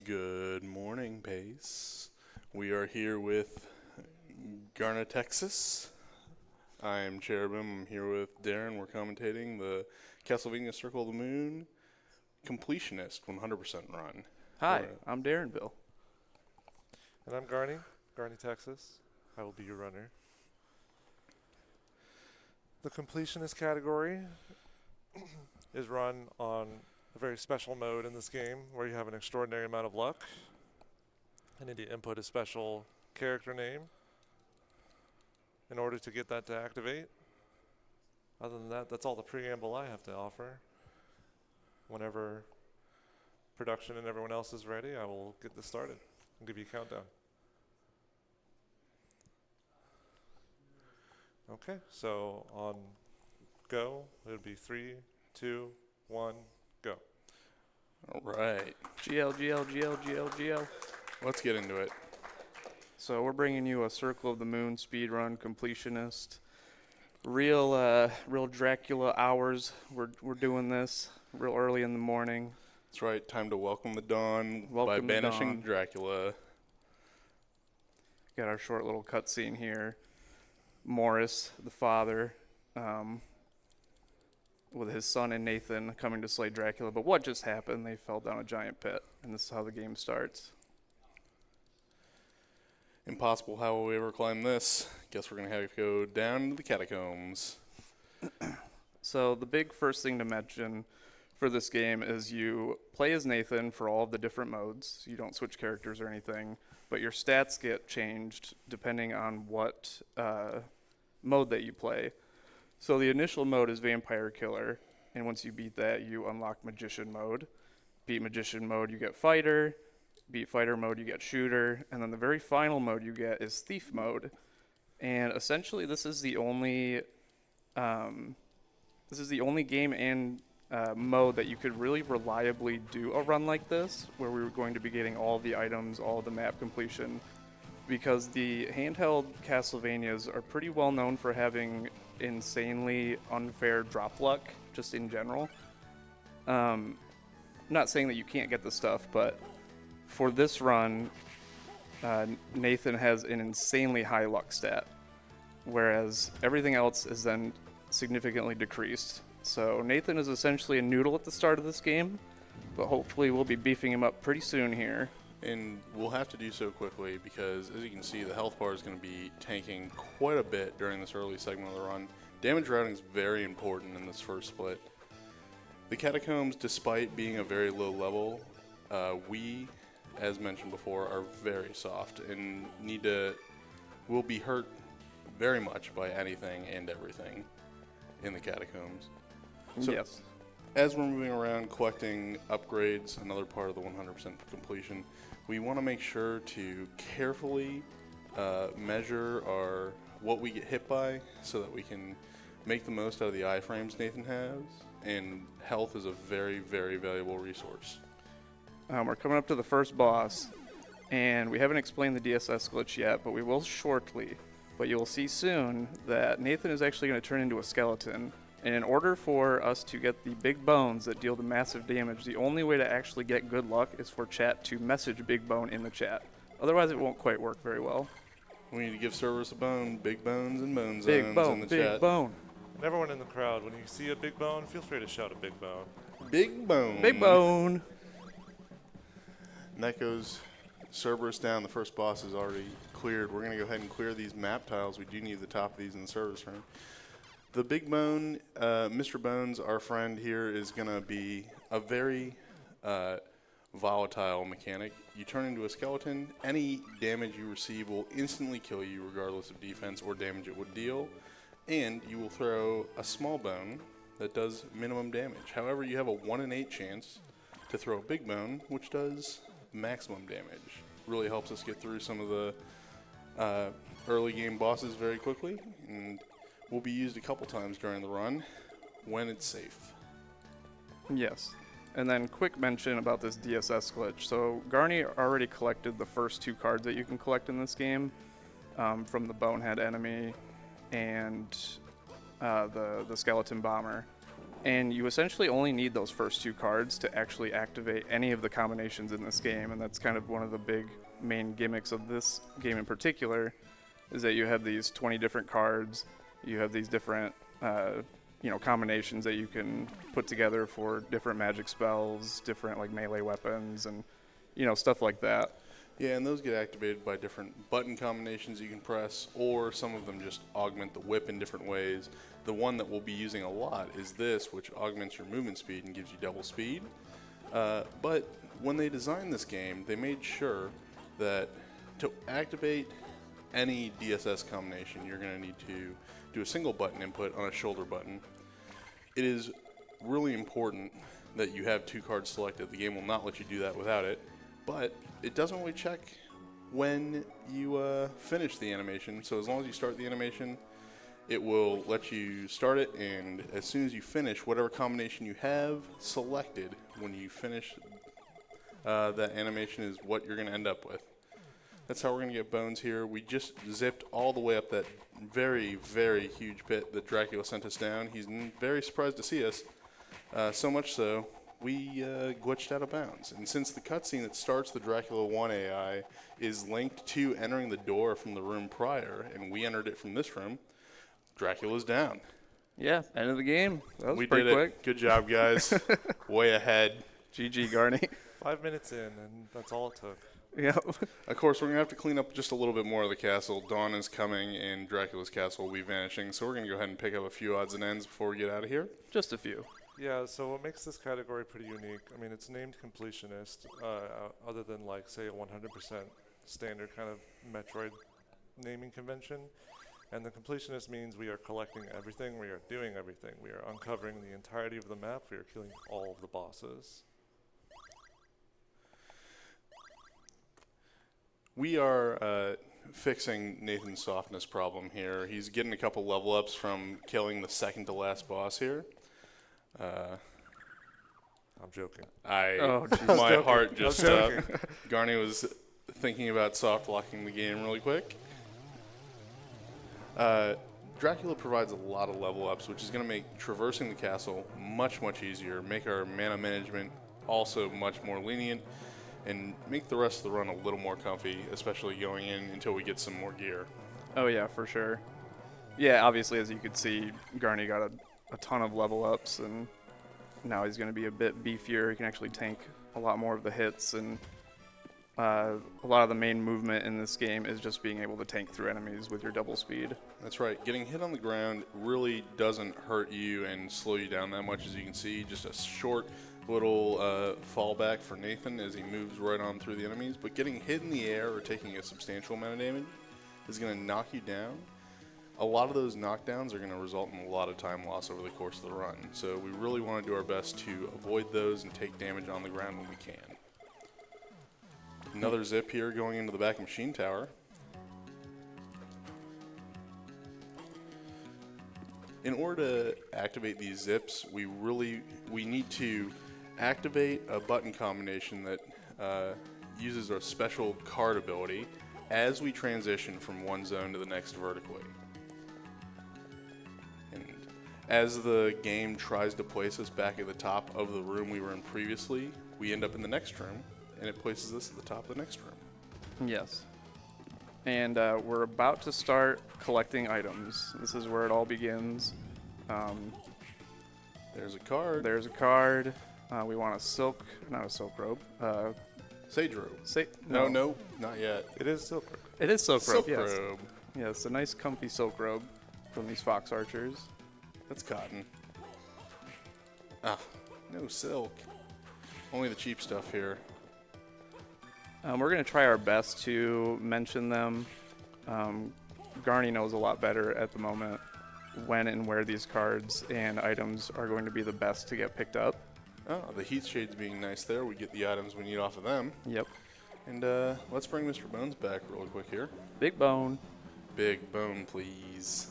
Good morning, Pace. We are here with GarniTexas. I'm Cherubim. I'm here with Darren. We're commentating the Castlevania Circle of the Moon completionist 100% run. Hi, I'm Darrenville. And I'm GarniTexas. I will be your runner. The completionist category is run on a very special mode in this game where you have an extraordinary amount of luck. I need to input a special character name in order to get that to activate. Other than that, that's all the preamble I have to offer. Whenever production and everyone else is ready, I will get this started and give you a countdown. Okay, so on go, it would be 3, 2, 1, go. All right. GL. Let's get into it. So we're bringing you a Circle of the Moon speedrun completionist. Real Dracula hours. We're doing this real early in the morning. That's right. Time to welcome the dawn Welcome by the banishing dawn. Dracula. Got our short little cutscene here. Morris, the father, with his son and Nathan coming to slay Dracula. But what just happened? They fell down a giant pit, and this is how the game starts. Impossible how will we ever climb this. Guess we're going to have to go down to the catacombs. So the big first thing to mention for this game is you play as Nathan for all of the different modes. You don't switch characters or anything, but your stats get changed depending on what mode that you play. So the initial mode is Vampire Killer, and once you beat that, you unlock Magician mode. Beat Magician mode, you get Fighter. Beat Fighter mode, you get Shooter. And then the very final mode you get is Thief mode. And essentially this is the only game and mode that you could really reliably do a run like this, where we were going to be getting all the items, all the map completion, because the handheld Castlevanias are pretty well known for having insanely unfair drop luck, just in general. Not saying that you can't get the stuff, but for this run, Nathan has an insanely high luck stat, whereas everything else is then significantly decreased. So Nathan is essentially a noodle at the start of this game, but hopefully we'll be beefing him up pretty soon here. And we'll have to do so quickly because, as you can see, the health bar is going to be tanking quite a bit during this early segment of the run. Damage routing is very important in this first split. The catacombs, despite being a very low level, we, as mentioned before, are very soft and will be hurt very much by anything and everything in the catacombs. So Yes. As we're moving around collecting upgrades, another part of the 100% completion, we want to make sure to carefully measure what we get hit by so that we can make the most out of the iframes Nathan has, and health is a very, very valuable resource. We're coming up to the first boss, and we haven't explained the DSS glitch yet, but we will shortly. But you'll see soon that Nathan is actually going to turn into a skeleton. And in order for us to get the big bones that deal the massive damage, the only way to actually get good luck is for chat to message Big Bone in the chat. Otherwise, it won't quite work very well. We need to give Cerberus a bone, big bones and bone Big zones bone, in the big chat. bone. And everyone in the crowd, when you see a big bone, feel free to shout a big bone. Big bone. Big bone. And that goes Cerberus down. The first boss is already cleared. We're going to go ahead and clear these map tiles. We do need the top of these in the service room. The Big Bone, Mr. Bones, our friend here, is going to be a very volatile mechanic. You turn into a skeleton, any damage you receive will instantly kill you regardless of defense or damage it would deal, and you will throw a small bone that does minimum damage. However, you have a 1 in 8 chance to throw a Big Bone, which does maximum damage. Really helps us get through some of the early game bosses very quickly, and will be used a couple times during the run when it's safe. Yes. And then quick mention about this DSS glitch. So Garni already collected the first 2 cards that you can collect in this game from the Bonehead enemy and the Skeleton Bomber. And you essentially only need those first 2 cards to actually activate any of the combinations in this game, and that's kind of one of the big main gimmicks of this game in particular, is that you have these 20 different cards, you have these different combinations that you can put together for different magic spells, different like melee weapons, and stuff like that. Yeah, and those get activated by different button combinations you can press, or some of them just augment the whip in different ways. The one that we'll be using a lot is this, which augments your movement speed and gives you double speed. But when they designed this game, they made sure that to activate any DSS combination, you're going to need to do a single button input on a shoulder button. It is really important that you have 2 cards selected. The game will not let you do that without it, but it doesn't really check when you finish the animation. So as long as you start the animation, it will let you start it, and as soon as you finish, whatever combination you have selected when you finish that animation is what you're going to end up with. That's how we're going to get bones here. We just zipped all the way up that very, very huge pit that Dracula sent us down. He's very surprised to see us, so much so we glitched out of bounds. And since the cutscene that starts the Dracula 1 AI is linked to entering the door from the room prior, and we entered it from this room, Dracula's down. Yeah, end of the game. That was We pretty did quick. it. Good job, guys. Way ahead. GG, Garni. 5 minutes in, and that's all it took. Yeah. Of course, we're going to have to clean up just a little bit more of the castle. Dawn is coming, and Dracula's castle will be vanishing. So we're going to go ahead and pick up a few odds and ends before we get out of here. Just a few. Yeah, so what makes this category pretty unique, I mean, it's named completionist, other than, like, say, a 100% standard kind of Metroid naming convention. And the completionist means we are collecting everything, we are doing everything, we are uncovering the entirety of the map, we are killing all of the bosses. We are fixing Nathan's softness problem here. He's getting a couple level ups from killing the second to last boss here. I'm joking. My heart just joking. Garni was thinking about soft locking the game really quick. Dracula provides a lot of level ups, which is going to make traversing the castle much, much easier, make our mana management also much more lenient, and make the rest of the run a little more comfy, especially going in until we get some more gear. Oh, yeah, for sure. Yeah, obviously, as you could see, Garni got a ton of level ups, and now he's going to be a bit beefier. He can actually tank a lot more of the hits, and a lot of the main movement in this game is just being able to tank through enemies with your double speed. That's right. Getting hit on the ground really doesn't hurt you and slow you down that much, as you can see. Just a short little fallback for Nathan as he moves right on through the enemies. But getting hit in the air or taking a substantial amount of damage is going to knock you down. A lot of those knockdowns are going to result in a lot of time loss over the course of the run. So we really want to do our best to avoid those and take damage on the ground when we can. Another zip here going into the back machine tower. In order to activate these zips, we need to activate a button combination that uses our special card ability as we transition from one zone to the next vertically. And as the game tries to place us back at the top of the room we were in previously, we end up in the next room, and it places us at the top of the next room. Yes. And we're about to start collecting items. This is where it all begins. There's a card. There's a card. We want not a silk robe. Sage robe. No, No, not yet. It is silk robe. It is silk robe, Silk yes. robe. Yes, a nice comfy silk robe from these fox archers. That's cotton. Ah, no silk. Only the cheap stuff here. We're going to try our best to mention them. Garni knows a lot better at the moment when and where these cards and items are going to be the best to get picked up. Oh, the heath shades being nice there. We get the items we need off of them. Yep. And let's bring Mr. Bones back real quick here. Big bone. Big bone, please.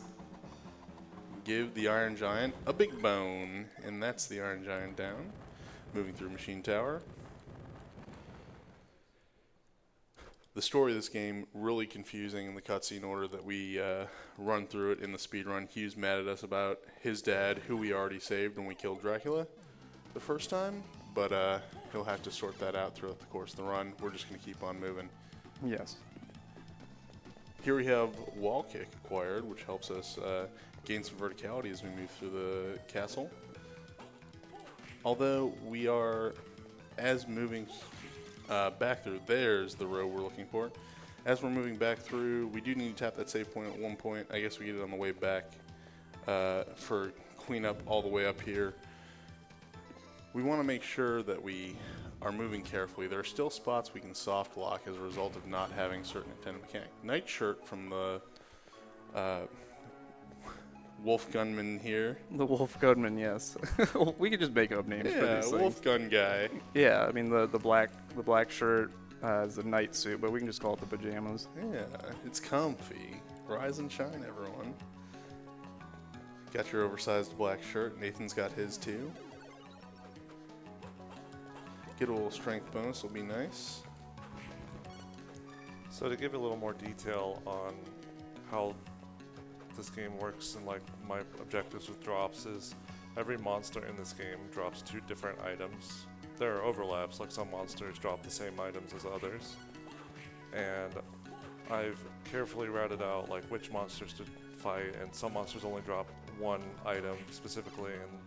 Give the Iron Giant a big bone. And that's the Iron Giant down. Moving through Machine Tower. the story of this game really confusing in the cutscene order that we run through it in the speedrun. Hugh's mad at us about his dad, who we already saved when we killed Dracula the first time, but he'll have to sort that out throughout the course of the run. We're just going to keep on moving. Yes. Here we have wall kick acquired, which helps us gain some verticality as we move through the castle. Although we are, as moving back through, there's the row we're looking for. As we're moving back through, we do need to tap that save point at one point. I guess we get it on the way back for cleanup all the way up here. We want to make sure that we are moving carefully. There are still spots we can soft lock as a result of not having certain intended mechanic. Nightshirt from the Wolf Gunman here. The Wolf Gunman, yes. We could just make up names for Yeah, these things. Wolf Gun guy. Yeah, I mean the black shirt is a night suit, but we can just call it the pajamas. Yeah, it's comfy. Rise and shine, everyone. Got your oversized black shirt. Nathan's got his too. Get a little strength bonus will be nice. So to give a little more detail on how this game works and like my objectives with drops is every monster in this game drops 2 different items. There are overlaps, like some monsters drop the same items as others. And I've carefully routed out like which monsters to fight, and some monsters only drop 1 item specifically. And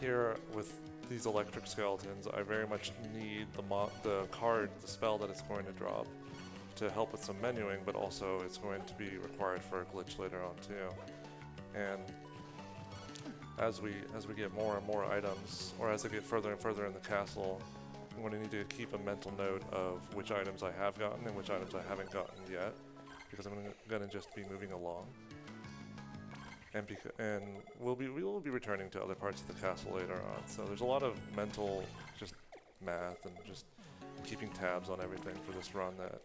here with these electric skeletons, I very much need the card, the spell that it's going to drop to help with some menuing, but also it's going to be required for a glitch later on too. And as we get more and more items, or as I get further and further in the castle, I'm going to need to keep a mental note of which items I have gotten and which items I haven't gotten yet, because I'm going to just be moving along. And we will be returning to other parts of the castle later on. So there's a lot of mental just math and just keeping tabs on everything for this run that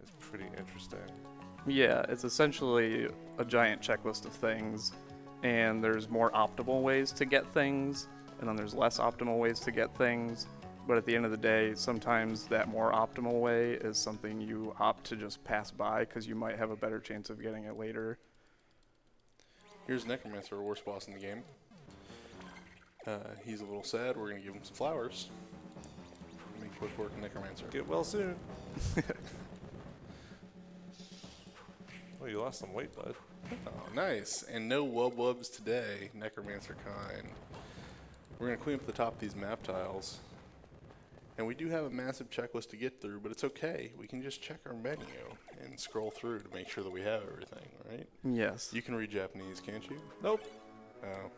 is pretty interesting. Yeah, it's essentially a giant checklist of things, and there's more optimal ways to get things, and then there's less optimal ways to get things. But at the end of the day, sometimes that more optimal way is something you opt to just pass by because you might have a better chance of getting it later. Here's Necromancer, our worst boss in the game. He's a little sad. We're going to give him some flowers. Make quick work of Necromancer. Get well soon. Oh, you lost some weight, bud. Oh, nice. And no wub-wubs today, Necromancer kind. We're going to clean up the top of these map tiles. And we do have a massive checklist to get through, but it's okay. We can just check our menu and scroll through to make sure that we have everything, right? Yes. You can read Japanese, can't you? Nope. Oh.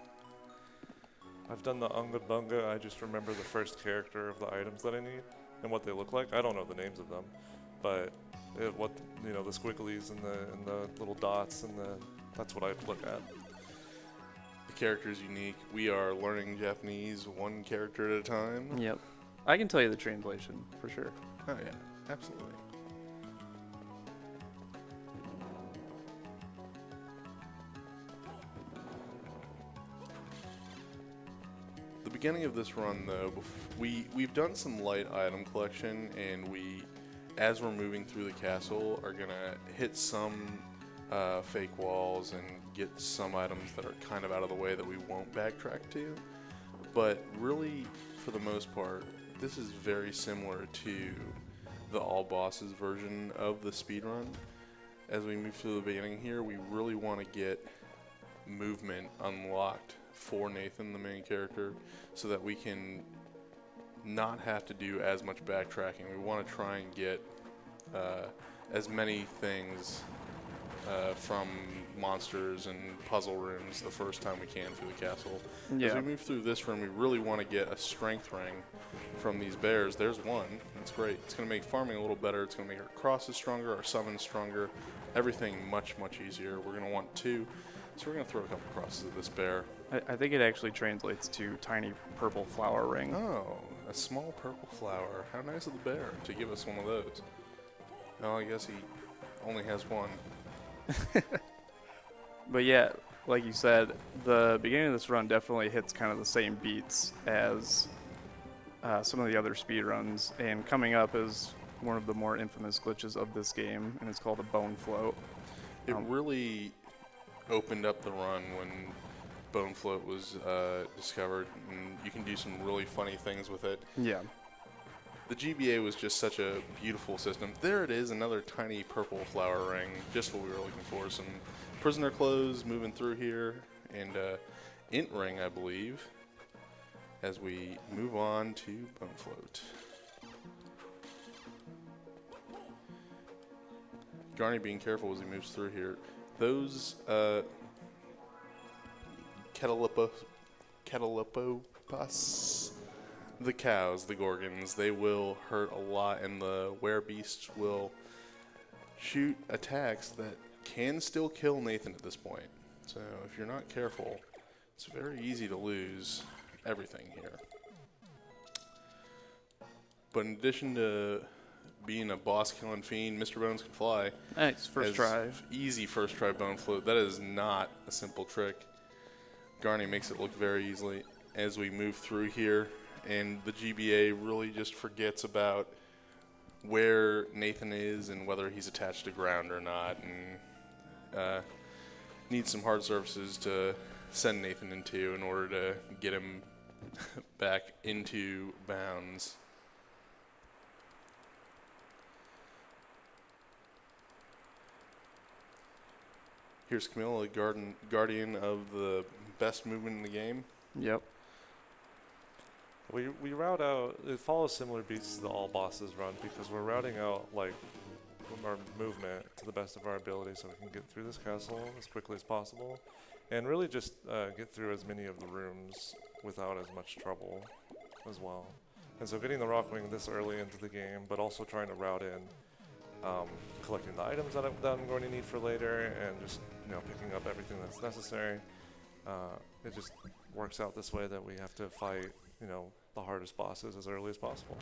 I've done the Unga Bunga. I just remember the first character of the items that I need and what they look like. I don't know the names of them, but the squigglies and the little dots and that's what I look at. The character is unique. We are learning Japanese one character at a time. Yep. I can tell you the translation for sure. Oh yeah, absolutely. The beginning of this run, though, we've done some light item collection, and as we're moving through the castle, are gonna hit some fake walls and get some items that are kind of out of the way that we won't backtrack to. But really, for the most part, this is very similar to the all bosses version of the speedrun. As we move through the beginning here, we really want to get movement unlocked for Nathan, the main character, so that we can not have to do as much backtracking. We want to try and get as many things from monsters and puzzle rooms the first time we can through the castle. Yeah. As we move through this room, we really want to get a strength ring from these bears. There's one. That's great. It's going to make farming a little better. It's going to make our crosses stronger, our summons stronger, everything much, much easier. We're going to want 2. So we're going to throw a couple crosses at this bear. I think it actually translates to tiny purple flower ring. Oh, a small purple flower. How nice of the bear to give us one of those. Well, I guess he only has one. But yeah, like you said, the beginning of this run definitely hits kind of the same beats as some of the other speedruns, and coming up is one of the more infamous glitches of this game, and it's called a bone float. It really opened up the run when Bone Float was discovered, and you can do some really funny things with it. Yeah. The GBA was just such a beautiful system. There it is, another tiny purple flower ring, just what we were looking for. Some prisoner clothes moving through here, and int ring, I believe, as we move on to Bone Float. Garni being careful as he moves through here. Those Catalopus, the cows, the Gorgons, they will hurt a lot, and the werebeasts will shoot attacks that can still kill Nathan at this point. So if you're not careful, it's very easy to lose everything here. But in addition to being a boss-killing fiend, Mr. Bones can fly. Nice, first try. Easy first try Bone Float. That is not a simple trick. Garni makes it look very easily as we move through here, and the GBA really just forgets about where Nathan is and whether he's attached to ground or not, and needs some hard surfaces to send Nathan into in order to get him back into bounds. Here's Camilla, guardian of the best movement in the game. Yep. We route out, it follows similar beats to the all bosses run because we're routing out like our movement to the best of our ability so we can get through this castle as quickly as possible and really just get through as many of the rooms without as much trouble as well. And so getting the Rockwing this early into the game, but also trying to route in collecting the items that I'm going to need for later and just picking up everything that's necessary. It just works out this way that we have to fight the hardest bosses as early as possible.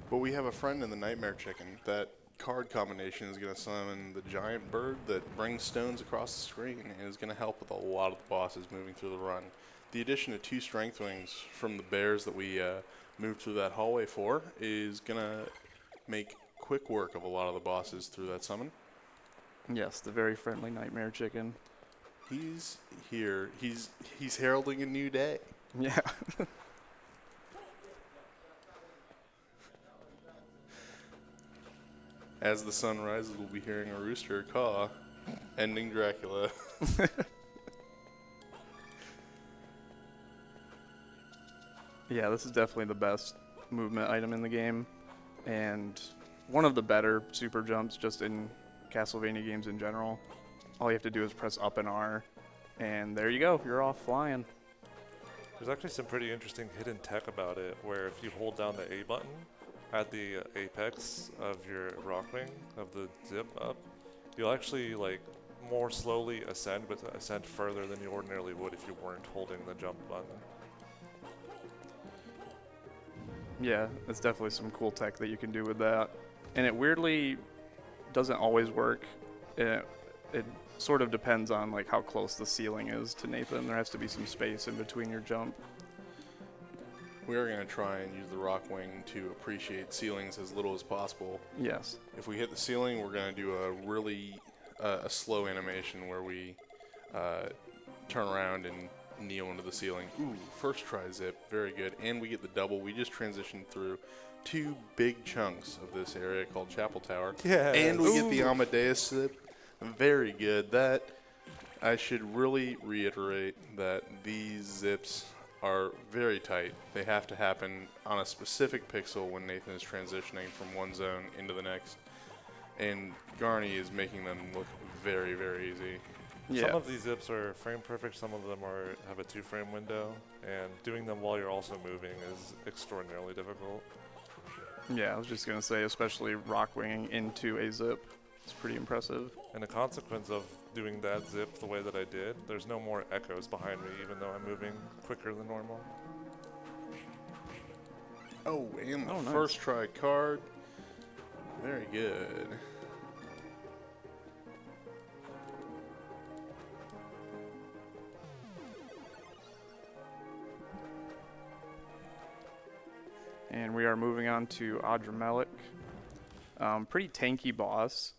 But we have a friend in the Nightmare Chicken. That card combination is going to summon the giant bird that brings stones across the screen and is going to help with a lot of the bosses moving through the run. The addition of 2 strength wings from the bears that we moved through that hallway for is going to make quick work of a lot of the bosses through that summon. Yes, the very friendly Nightmare Chicken. He's here. He's heralding a new day. Yeah. As the sun rises, we'll be hearing a rooster caw, ending Dracula. Yeah, this is definitely the best movement item in the game, and one of the better super jumps just in Castlevania games in general. All you have to do is press up and R, and there you go, you're off flying. There's actually some pretty interesting hidden tech about it, where if you hold down the A button at the apex of your Rockwing, of the zip up, you'll actually more slowly ascend, but ascend further than you ordinarily would if you weren't holding the jump button. Yeah, it's definitely some cool tech that you can do with that. And it weirdly doesn't always work. It sort of depends on how close the ceiling is to Nathan. There has to be some space in between your jump. We are going to try and use the Rockwing to appreciate ceilings as little as possible. Yes. If we hit the ceiling, we're going to do a really a slow animation where we turn around and kneel into the ceiling. Ooh, first try zip, very good. And we get the double. We just transitioned through 2 big chunks of this area called Chapel Tower. Yeah. And we get the Amadeus zip. Very good. That, I should really reiterate that these zips are very tight. They have to happen on a specific pixel when Nathan is transitioning from one zone into the next. And Garni is making them look very, very easy. Yeah. Some of these zips are frame perfect, some of them have a 2-frame window, and doing them while you're also moving is extraordinarily difficult. Yeah, I was just going to say, especially Rockwinging into a zip. It's pretty impressive. And the consequence of doing that zip the way that I did, there's no more echoes behind me, even though I'm moving quicker than normal. Oh, and the nice. first try card. Very good. And we are moving on to Adramelech. Pretty tanky boss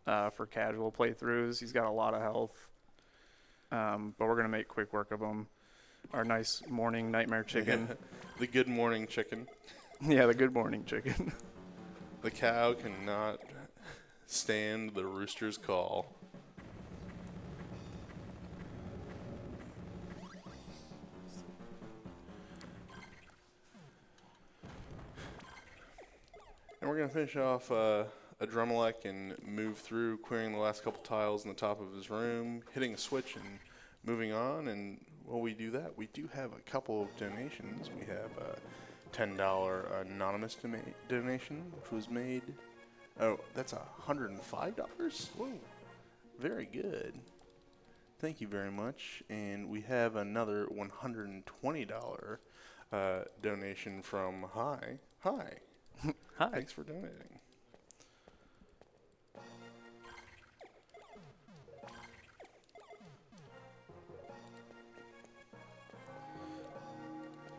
for casual playthroughs. He's got a lot of health, but we're going to make quick work of him. Our nice morning nightmare chicken. The good morning chicken. Yeah, the good morning chicken. The cow cannot stand the rooster's call. And we're going to finish off a Drumelec and move through, clearing the last couple tiles in the top of his room, hitting a switch and moving on. And while we do that, we do have a couple of donations. We have a $10 anonymous donation, which was made. Oh, that's $105? Whoa. Very good. Thank you very much. And we have another $120 donation from Hi. Hi. Thanks for donating.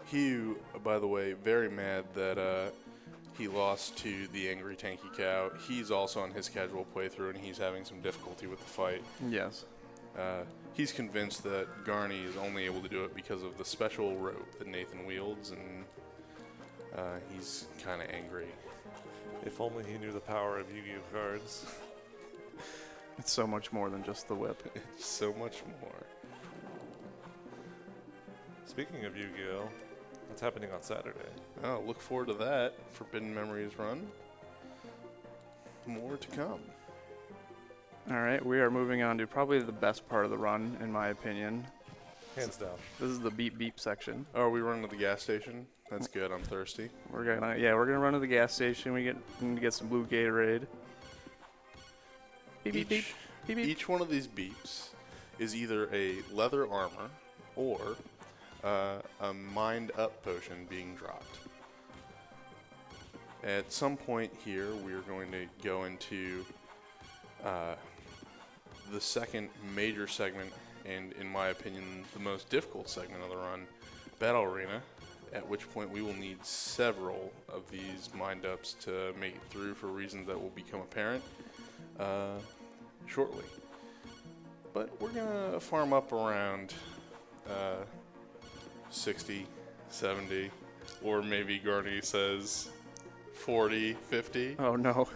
Hugh, by the way, very mad that he lost to the Angry Tanky Cow. He's also on his casual playthrough, and he's having some difficulty with the fight. Yes. He's convinced that Garni is only able to do it because of the special rope that Nathan wields, and he's kind of angry. If only he knew the power of Yu-Gi-Oh cards. It's so much more than just the whip. It's so much more. Speaking of Yu-Gi-Oh, what's happening on Saturday? Oh, look forward to that. Forbidden Memories run. More to come. All right, we are moving on to probably the best part of the run, in my opinion. Hands down. This is the beep beep section. Oh, are we running to the gas station? That's good. I'm thirsty. We're gonna run to the gas station. We need to get some blue Gatorade. Beep beep beep beep beep. Each one of these beeps is either a leather armor or a mind up potion being dropped. At some point here, we are going to go into the second major segment, and in my opinion, the most difficult segment of the run, Battle Arena, at which point we will need several of these mind ups to make it through for reasons that will become apparent shortly. But we're going to farm up around 60, 70, or maybe Garni says 40, 50. Oh no.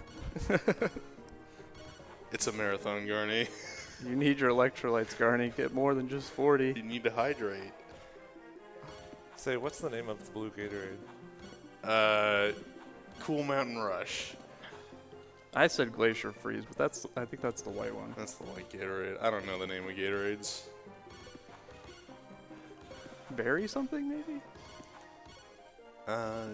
It's a marathon, Garni. You need your electrolytes, Garni. Get more than just 40. You need to hydrate. Say, what's the name of the blue Gatorade? Cool Mountain Rush. I said Glacier Freeze, but I think that's the white one. That's the white Gatorade. I don't know the name of Gatorades. Berry something, maybe? Uh,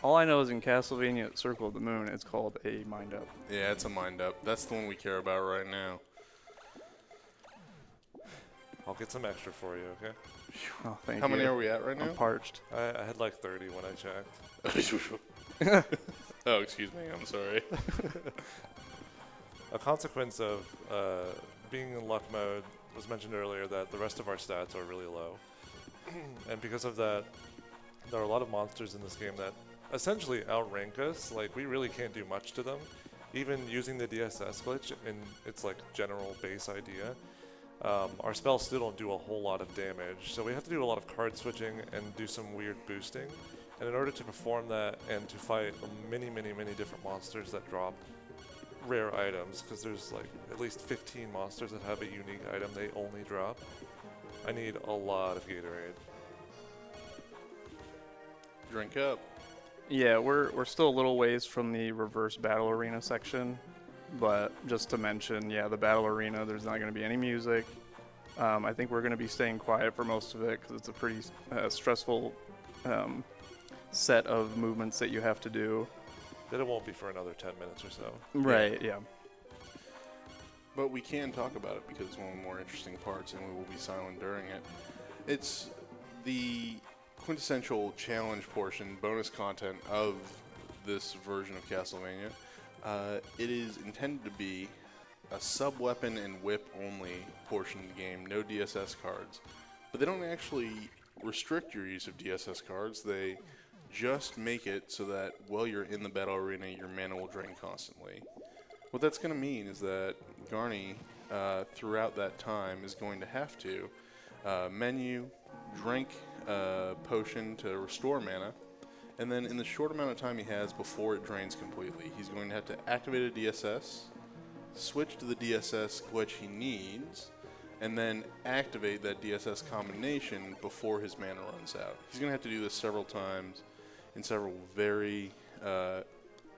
All I know is in Castlevania at Circle of the Moon, it's called a Mind Up. yeah, it's a mind up. That's the one we care about right now. I'll get some extra for you, okay? Oh, thank you. How many are we at right now? I'm parched. I had like 30 when I checked. Oh, excuse me. I'm sorry. A consequence of being in luck mode was mentioned earlier that the rest of our stats are really low. And because of that, there are a lot of monsters in this game that essentially outrank us. Like, we really can't do much to them. Even using the DSS glitch in its like general base idea, our spells still don't do a whole lot of damage. So we have to do a lot of card switching and do some weird boosting. And in order to perform that and to fight many, many, many different monsters that drop rare items, because there's like at least 15 monsters that have a unique item they only drop, I need a lot of Gatorade. Drink up. Yeah, we're still a little ways from the reverse battle arena section, but just to mention, yeah, the battle arena, there's not going to be any music. I think we're going to be staying quiet for most of it because it's a pretty stressful set of movements that you have to do. Then it won't be for another 10 minutes or so. Right, yeah. But we can talk about it because it's one of the more interesting parts, and we will be silent during it. It's the quintessential challenge portion, bonus content of this version of Castlevania. It is intended to be a sub-weapon and whip only portion of the game, no DSS cards. But they don't actually restrict your use of DSS cards. They just make it so that while you're in the battle arena, your mana will drain constantly. What that's going to mean is that Garni, throughout that time, is going to have to menu, drink a potion to restore mana, and then in the short amount of time he has before it drains completely, he's going to have to activate a DSS, switch to the DSS glitch he needs, and then activate that DSS combination before his mana runs out. He's going to have to do this several times in several very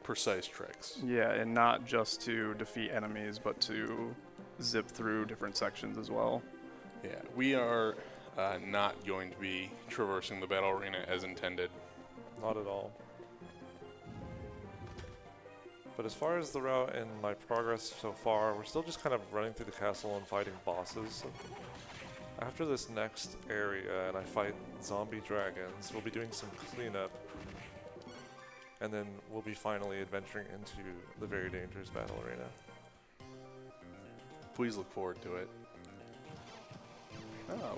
precise tricks. Yeah, and not just to defeat enemies, but to zip through different sections as well. Yeah, we are not going to be traversing the battle arena as intended. Not at all. But as far as the route and my progress so far, we're still just kind of running through the castle and fighting bosses. After this next area and I fight zombie dragons, we'll be doing some cleanup. And then we'll be finally adventuring into the very dangerous battle arena. Please look forward to it.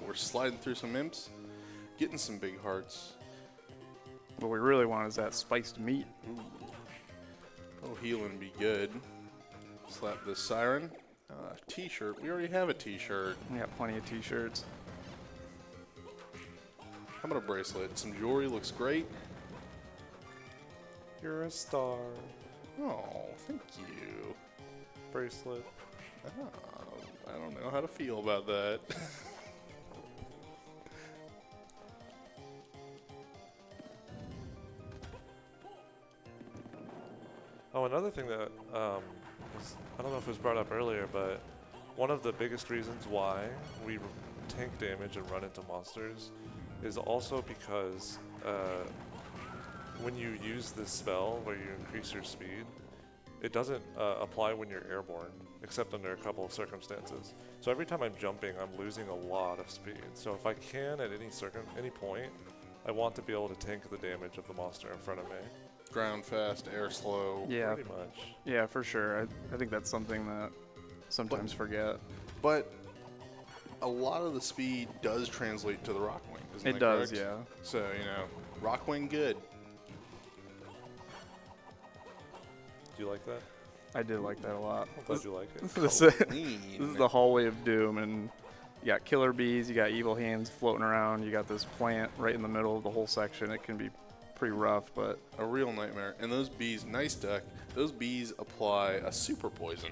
We're sliding through some imps, getting some big hearts. What we really want is that spiced meat. Ooh. Oh, healing would be good. Slap this siren. T-shirt. We already have a T-shirt. We got plenty of t-shirts. How about a bracelet? Some jewelry looks great. You're a star. Oh, thank you. Bracelet. I don't know how to feel about that. Oh, another thing that I don't know if it was brought up earlier, but one of the biggest reasons why we tank damage and run into monsters is also because when you use this spell where you increase your speed, it doesn't apply when you're airborne, except under a couple of circumstances. So every time I'm jumping, I'm losing a lot of speed. So if I can at any point, I want to be able to tank the damage of the monster in front of me. Ground fast, air slow. Yeah, Pretty much. yeah, for sure. I think that's something that sometimes forget. But a lot of the speed does translate to the Rockwing, isn't It that does, correct? yeah. So, Rockwing good. Do you like that? I did like that a lot. I'm glad you like it. This Clean. is the hallway of doom, and you got killer bees, you got evil hands floating around, you got this plant right in the middle of the whole section. It can be pretty rough, but A real nightmare. And those bees, nice duck, those bees apply a super poison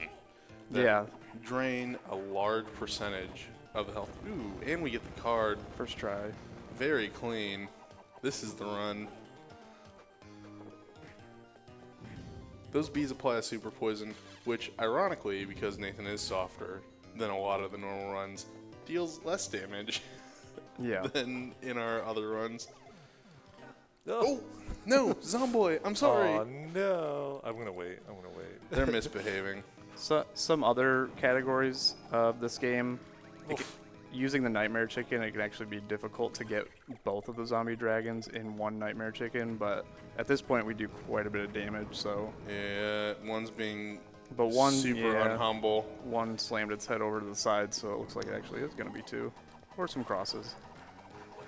that yeah, drain a large percentage of the health. Ooh, and we get the card. first try. Very clean. This is the run. Those bees apply a super poison, which ironically, because Nathan is softer than a lot of the normal runs, deals less damage Yeah. than in our other runs. Oh, Oh, no, Zomboy, I'm sorry. Aw, no. I'm gonna wait. They're misbehaving. So some other categories of this game, Oof. using the Nightmare Chicken, it can actually be difficult to get both of the zombie dragons in one Nightmare Chicken, but at this point we do quite a bit of damage, so... Yeah, one's being But one, super yeah, unhumble. one slammed its head over to the side, so it looks like it actually is going to be two. Or some crosses.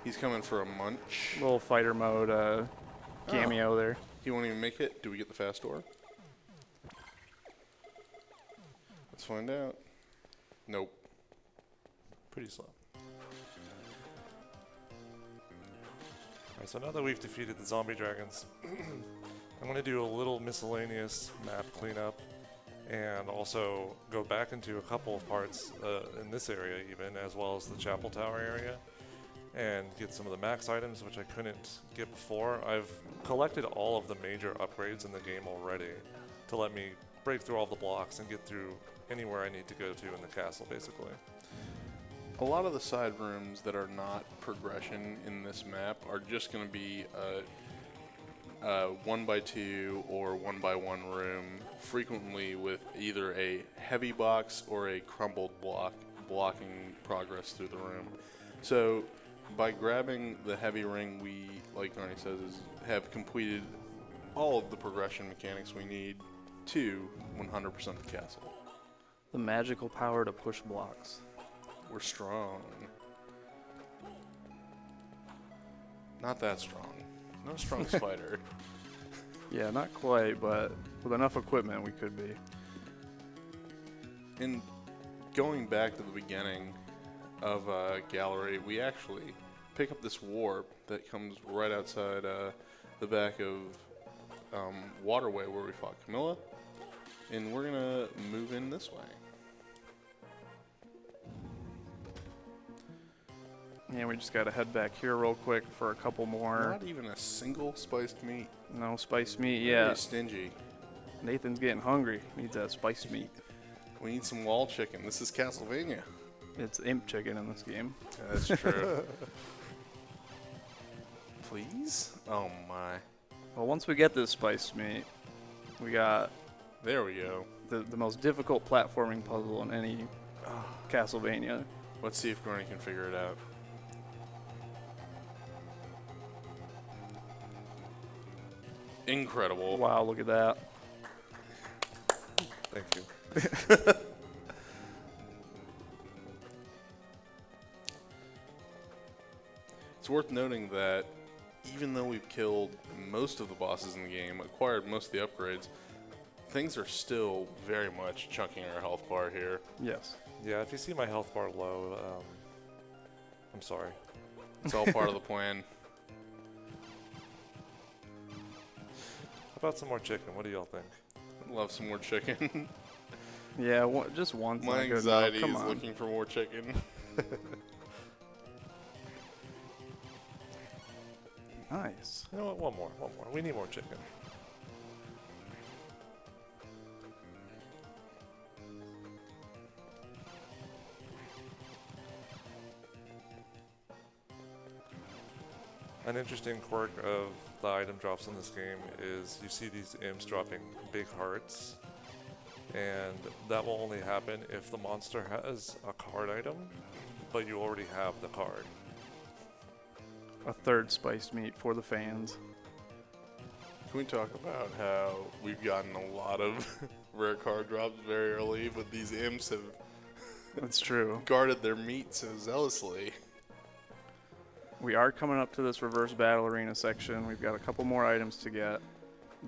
He's coming for a munch. Little fighter mode cameo there. He won't even make it. Do we get the fast door? Let's find out. Nope. Pretty slow. Alright, so now that we've defeated the zombie dragons, I'm going to do a little miscellaneous map cleanup and also go back into a couple of parts in this area even, as well as the chapel tower area, and get some of the max items which I couldn't get before. I've collected all of the major upgrades in the game already to let me break through all the blocks and get through anywhere I need to go to in the castle, basically. A lot of the side rooms that are not progression in this map are just going to be a 1x2 or 1x1 room, frequently with either a heavy box or a crumbled block blocking progress through the room. So by grabbing the heavy ring, we, like Garni says, have completed all of the progression mechanics we need to 100% the castle. The magical power to push blocks. We're strong. Not that strong. Not a strong fighter. Yeah, not quite, but with enough equipment, we could be. And going back to the beginning of Gallery, we actually pick up this warp that comes right outside the back of Waterway where we fought Camilla. And we're going to move in this way. Yeah, we just got to head back here real quick for a couple more. Not even a single spiced meat. No spiced meat Very yet. stingy. Nathan's getting hungry. Needs that spiced meat. We need some wall chicken. This is Castlevania. It's imp chicken in this game. That's true. Please? Oh my. Well, once we get this spiced meat, we got There we go. the most difficult platforming puzzle in any Castlevania. Let's see if Garni can figure it out. Incredible. Wow, look at that. Thank you. It's worth noting that even though we've killed most of the bosses in the game, acquired most of the upgrades, things are still very much chunking our health bar here. Yes. Yeah, if you see my health bar low, I'm sorry. It's all part of the plan. How about some more chicken? What do y'all think? Love some more chicken. Yeah, just once. My not good enough. anxiety Come is on. looking for more chicken. Nice. You know what? One more. We need more chicken. An interesting quirk of the item drops in this game is you see these imps dropping big hearts, and that will only happen if the monster has a card item, but you already have the card. A third spiced meat for the fans. Can we talk about how we've gotten a lot of rare card drops very early, but these imps have That's true. guarded their meat so zealously? We are coming up to this reverse battle arena section. We've got a couple more items to get,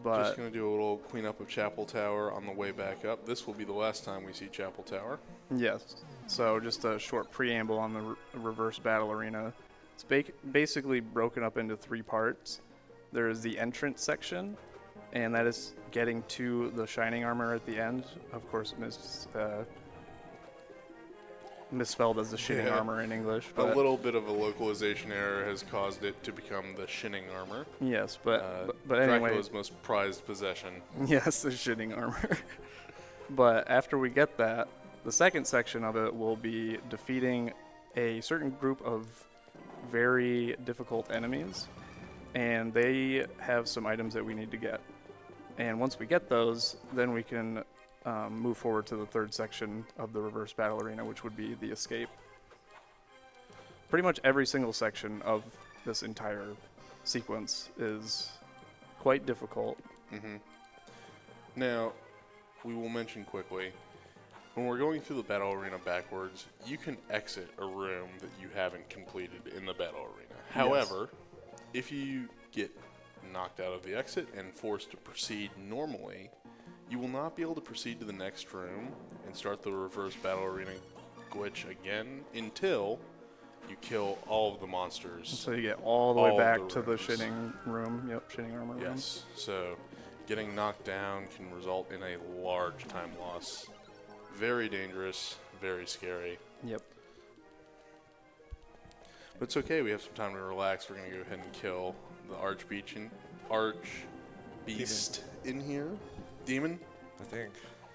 but Just going to do a little cleanup of Chapel Tower on the way back up. This will be the last time we see Chapel Tower. yes. So just a short preamble on the reverse battle arena. It's basically broken up into three parts. There is the entrance section, and that is getting to the shining armor at the end. Of course, misspelled as the shining Yeah. armor in English. A But little bit of a localization error has caused it to become the Shinning Armor. yes, but anyway, Dracula's most prized possession. yes, the shining armor. But after we get that, the second section of it will be defeating a certain group of very difficult enemies, and they have some items that we need to get. And once we get those, then we can move forward to the third section of the reverse battle arena, which would be the escape. Pretty much every single section of this entire sequence is quite difficult. hmm Now, we will mention quickly, when we're going through the battle arena backwards, you can exit a room that you haven't completed in the battle arena. However, if you get knocked out of the exit and forced to proceed normally, you will not be able to proceed to the next room and start the reverse battle arena glitch again until you kill all of the monsters. So you get all the way All back the to the rooms. shining room. Yep, shining armor room. Yes. So getting knocked down can result in a large time loss. Very dangerous, very scary. Yep. But it's okay, we have some time to relax. We're going to go ahead and kill the Archbeast in here. Demon? I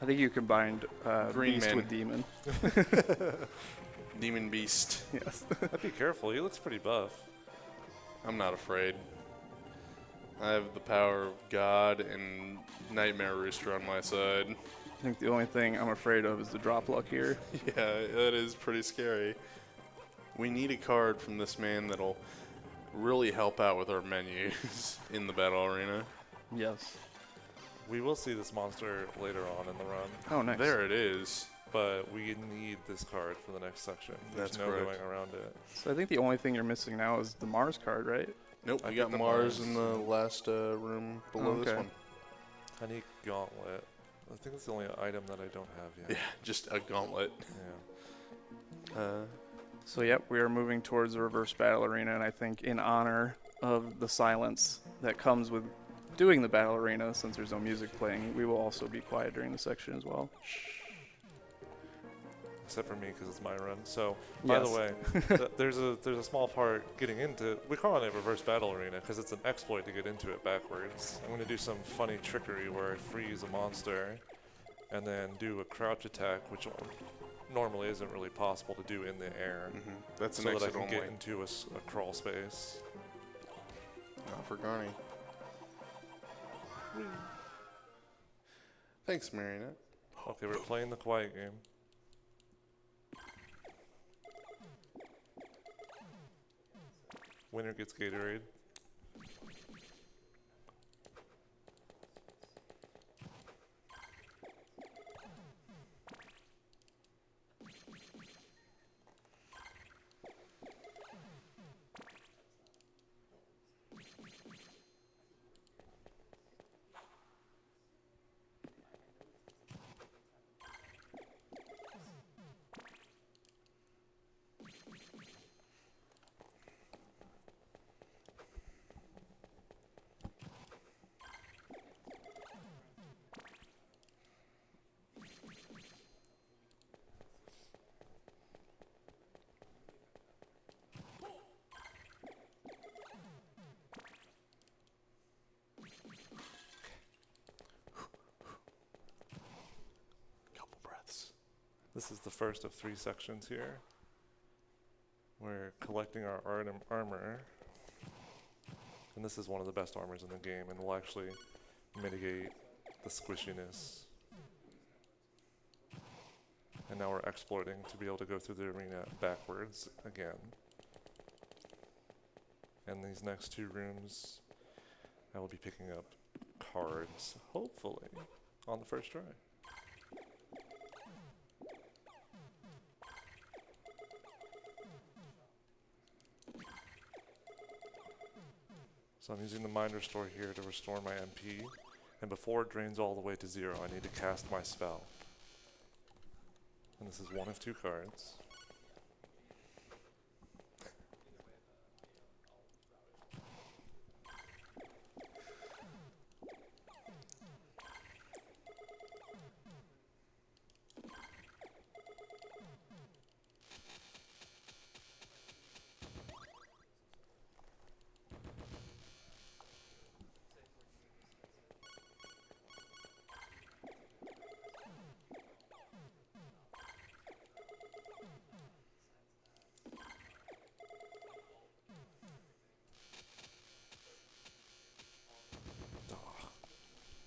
I think you combined Green beast man. with demon. Demon Beast. Yes. I'd be careful. He looks pretty buff. I'm not afraid. I have the power of God and Nightmare Rooster on my side. I think the only thing I'm afraid of is the drop luck here. Yeah, that is pretty scary. We need a card from this man that'll really help out with our menus in the battle arena. Yes. We will see this monster later on in the run, Oh, nice. There it is. but we need this card for the next section. There's That's no correct. going around it. So I think the only thing you're missing now is the Mars card, right? Nope, I we got picked the Mars Mars. in the last room below this Okay. one. I need Gauntlet. I think it's the only item that I don't have Yeah, yet. just a gauntlet. Yeah. So yep, we are moving towards the reverse battle arena, and I think in honor of the silence that comes with doing the battle arena, since there's no music playing, we will also be quiet during the section as well. Except for me, because it's my run. So, by the Yes. way, there's a small part getting into. We call it a reverse battle arena because it's an exploit to get into it backwards. I'm going to do some funny trickery where I freeze a monster, and then do a crouch attack, which normally isn't really possible to do in the air, That's an so that I exit can only. get into a crawl space. Not for Garni. Thanks, Marionette. Okay, we're playing the quiet game. Winner gets Gatorade. Couple breaths. This is the first of 3 sections here. We're collecting our armor. And this is one of the best armors in the game and will actually mitigate the squishiness. And now we're exploiting to be able to go through the arena backwards again. And these next 2 rooms, I will be picking up cards, hopefully, on the first try. So I'm using the Mind Restore here to restore my MP, and before it drains all the way to 0, I need to cast my spell. And this is one of 2 cards.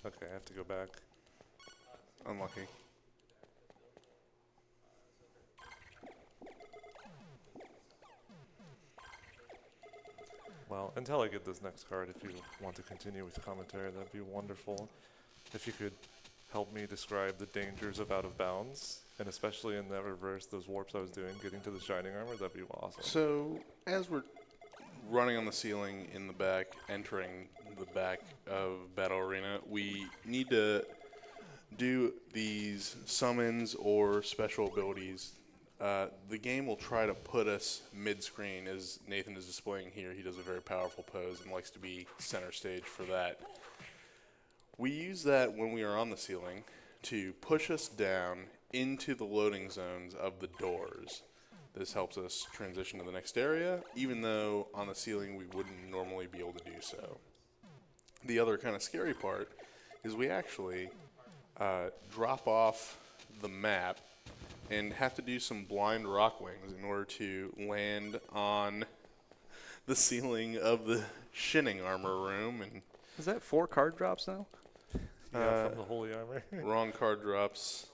Okay, I have to go back. Unlucky. Well, until I get this next card, if you want to continue with commentary, that'd be wonderful. If you could help me describe the dangers of out of bounds, and especially in that reverse, those warps I was doing, getting to the Shining Armor, that'd be awesome. So, as we're running on the ceiling in the back, entering the back of Battle Arena, we need to do these summons or special abilities. The game will try to put us mid-screen, as Nathan is displaying here. He does a very powerful pose and likes to be center stage for that. We use that when we are on the ceiling to push us down into the loading zones of the doors. This helps us transition to the next area, even though on the ceiling we wouldn't normally be able to do so. The other kind of scary part is we actually drop off the map and have to do some blind rock wings in order to land on the ceiling of the Shining Armor room. And Is that 4 card drops now? Yeah, from the Holy Armor. wrong card drops.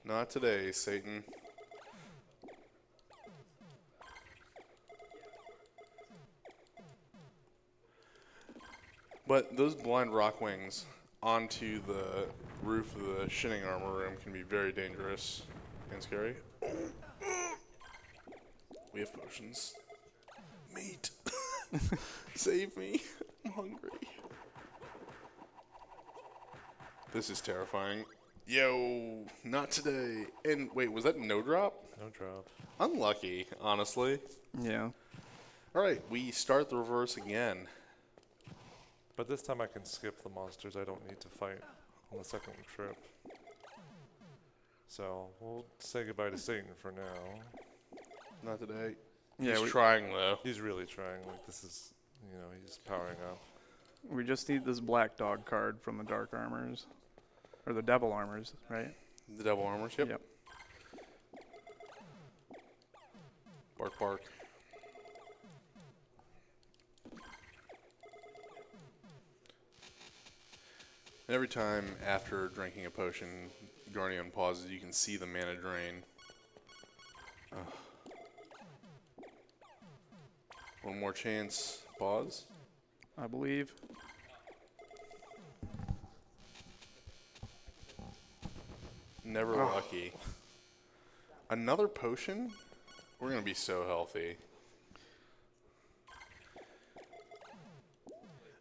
Not today, Satan. But those blind rock wings onto the roof of the Shining Armor room can be very dangerous and scary. We have potions. Meat. Save me. I'm hungry. This is terrifying. Yo, not today. And wait, was that no drop? No drop. Unlucky, honestly. Yeah. All right, we start the reverse again. But this time I can skip the monsters. I don't need to fight on the second trip. So we'll say goodbye to Satan for now. Not today. Yeah, He's trying though. He's really trying. Like this is, he's powering up. we just need this black dog card from the dark armors. Or the devil armors, right? The devil armors. Yep. Bark, bark. And every time after drinking a potion, Garni unpauses, you can see the mana drain. Ugh. One more chance. Pause. I believe. Never lucky. Another potion? We're going to be so healthy.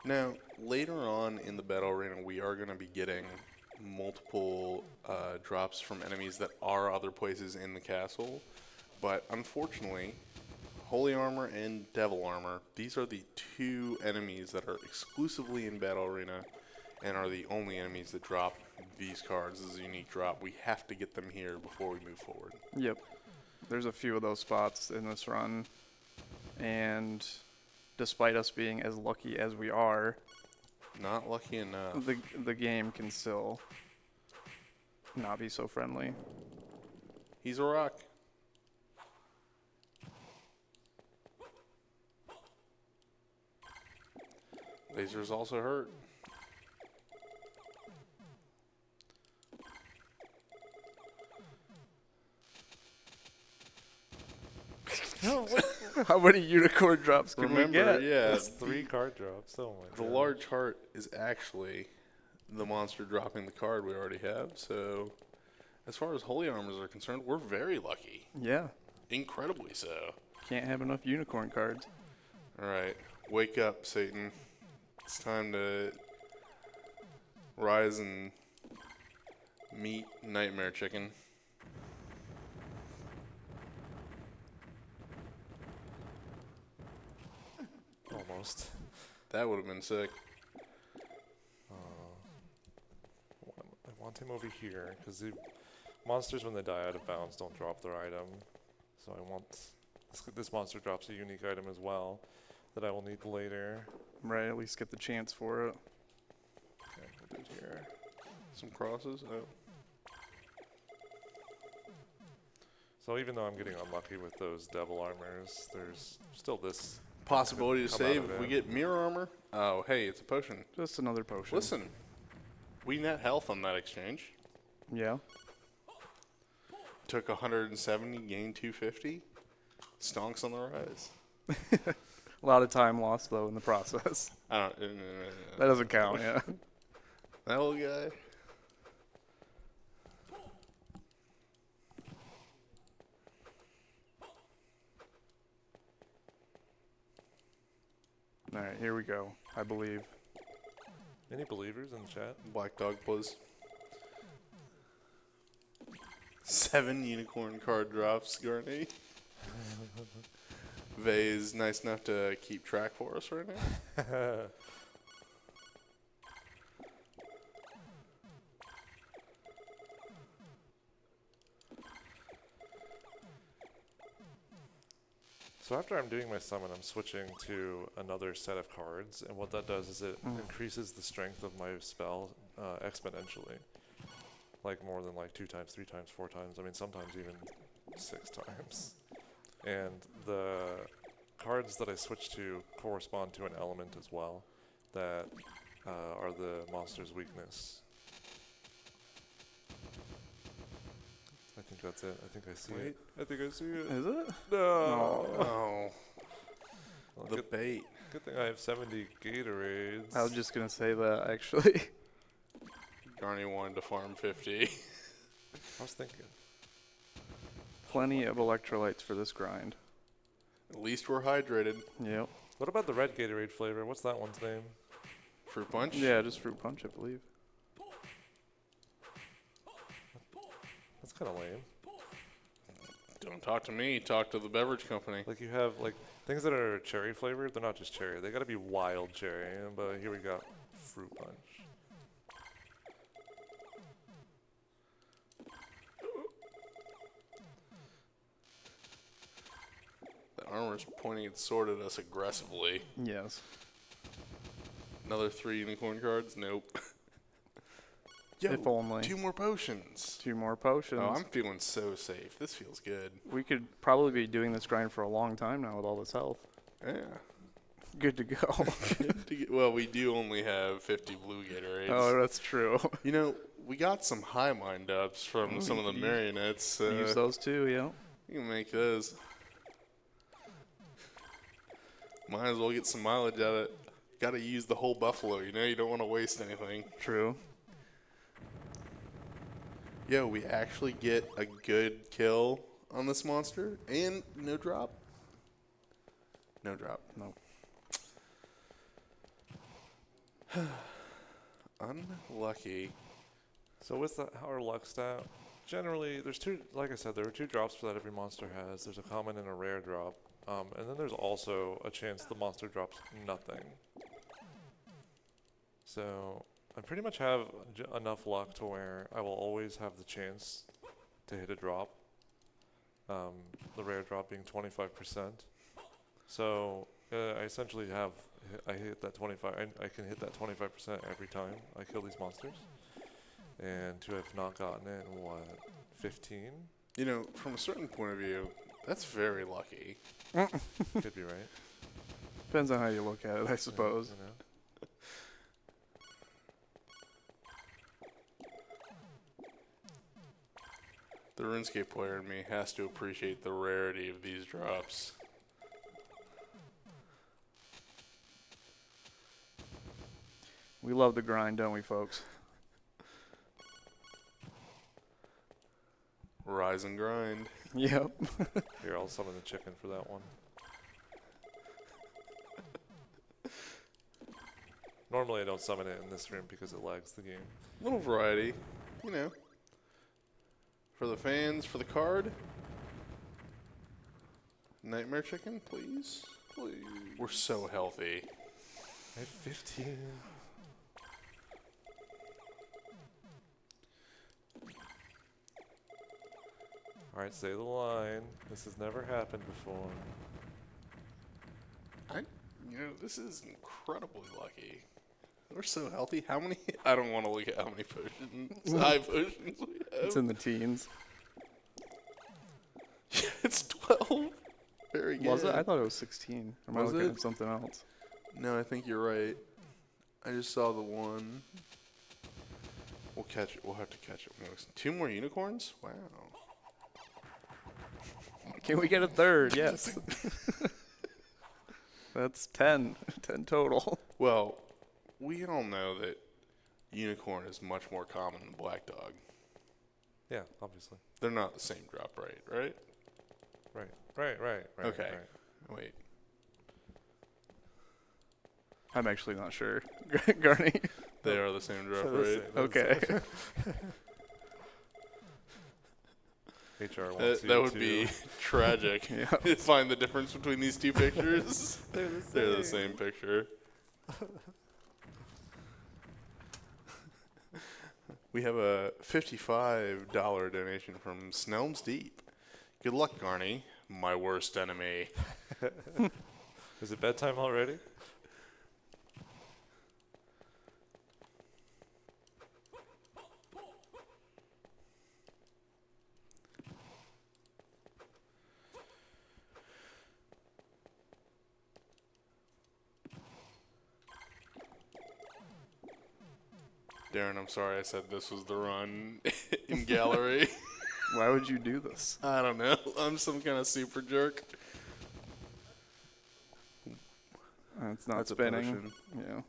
Now, later on in the battle arena, we are going to be getting multiple drops from enemies that are other places in the castle. But unfortunately, Holy Armor and Devil Armor, these are the two enemies that are exclusively in battle arena and are the only enemies that drop these cards. This is a unique drop. We have to get them here before we move forward. Yep. There's a few of those spots in this run. And despite us being as lucky as we are, Not lucky enough. the game can still not be so friendly. He's a rock. Lasers also hurt. How many unicorn drops can we Remember, get? yeah, That's 3 card drops. Oh my the god. large heart is actually the monster dropping the card we already have. So, as far as Holy Armors are concerned, we're very lucky. Yeah. Incredibly so. Can't have enough unicorn cards. All right, wake up, Satan. It's time to rise and meet Nightmare Chicken. Almost. That would have been sick. I want him over here because the monsters, when they die out of bounds, don't drop their item. So I want this monster drops a unique item as well that I will need later. Right, at least get the chance for it. Okay, put it here. Some crosses. Oh. So even though I'm getting unlucky with those devil armors, there's still this Possibility to come out save of if we it. get mirror armor. Oh, hey, it's a potion. Just another potion. Listen, we net health on that exchange. Yeah. Took 170, gained 250. Stonks on the rise. A lot of time lost, though, in the process. I don't. That doesn't count, yeah. That little guy. All right, here we go, I believe. Any believers in the chat? Black dog, please. 7 unicorn card drops, Garni. Vay is nice enough to keep track for us right now. So after I'm doing my summon, I'm switching to another set of cards, and what that does is it increases the strength of my spell exponentially. Like more than like 2 times, 3 times, 4 times, I mean sometimes even 6 times. And the cards that I switch to correspond to an element as well that are the monster's weakness. I think that's it. I think I see it. I think I see it. Is it? No. Oh, Well, the good, bait. good thing I have 70 Gatorades. I was just going to say that, actually. Garni wanted to farm 50. I was thinking. Plenty of electrolytes for this grind. At least we're hydrated. Yep. What about the red Gatorade flavor? What's that one's name? Fruit punch? Yeah, just fruit punch, I believe. That's kind of lame. Don't talk to me. Talk to the beverage company. Like you have like things that are cherry flavored. They're not just cherry. They got to be wild cherry. But here we got fruit punch. The armor's pointing its sword at us aggressively. Yes. Another 3 unicorn cards? Nope. Yo, If only. 2 more potions. 2 more potions. Oh, I'm feeling so safe. This feels good. We could probably be doing this grind for a long time now with all this health. Yeah. Good to go. Well, we do only have 50 blue Gatorades. Oh, that's true. You know, we got some high mind ups from some of the marionettes. Use those too, yeah. You can make those. Might as well get some mileage out of it. Got to use the whole buffalo, you know? You don't want to waste anything. True. Yo, we actually get a good kill on this monster, and no drop. No drop. Nope. Unlucky. So with our luck stat, generally there's 2. Like I said, there are 2 drops that every monster has. There's a common and a rare drop, and then there's also a chance the monster drops nothing. So I pretty much have enough luck to where I will always have the chance to hit a drop. The rare drop being 25%. So I essentially have I hit that 25. I can hit that 25% every time I kill these monsters. And to have not gotten it in 15? You know, from a certain point of view, that's very lucky. Could be right. Depends on how you look at it, I suppose. You know? The RuneScape player in me has to appreciate the rarity of these drops. We love the grind, don't we, folks? Rise and grind. Yep. Here, I'll summon the chicken for that one. Normally I don't summon it in this room because it lags the game. Little variety, you know. For the fans, for the card. Nightmare chicken, please. Please. We're so healthy. I have 15. Alright, say the line. This has never happened before. You know, this is incredibly lucky. We're so healthy. How many? I don't want to look at how many potions, high potions we have. It's in the teens. It's 12. Very good. Was it? I thought it was 16. Or am I Was looking it? at something else? No, I think you're right. I just saw the one. We'll catch it. We'll have to catch it. 2 more unicorns? Wow. Can we get a third? Yes. That's 10. 10 total. Well, we all know that unicorn is much more common than black dog. Yeah, obviously. They're not the same drop rate, right? Right. Okay. Right. Wait. I'm actually not sure. Garni? They are the same drop They're the rate. same, they're the Okay. HR wants That you would to- be tragic Yeah. to find the difference between these 2 pictures. They're the same picture. We have a $55 donation from Snelms Deep. Good luck, Garni, my worst enemy. Is it bedtime already? Darren, I'm sorry I said this was the run in gallery. Why would you do this? I don't know. I'm some kind of super jerk. It's not That's a spinning. potion.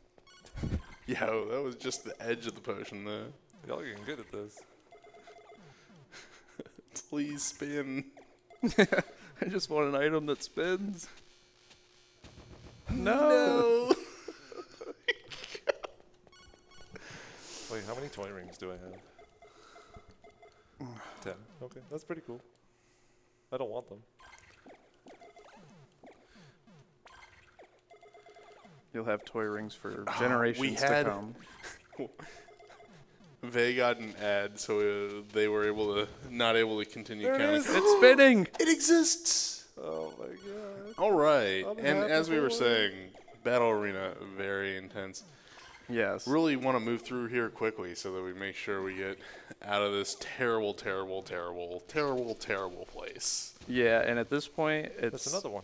Yeah. Yo, that was just the edge of the potion, though. Y'all getting good at this. Please spin. I just want an item that spins. No. Wait, how many toy rings do I have? 10. Okay, that's pretty cool. I don't want them. You'll have toy rings for generations to had- come. They got an ad, so they were not able to continue There it counting. is. It's spinning. It exists. Oh my god. All right, I'm and happy as we were for saying, Battle Arena very intense. Yes. Really want to move through here quickly so that we make sure we get out of this terrible, terrible, terrible, terrible, terrible place. Yeah, and at this point, it's That's another one.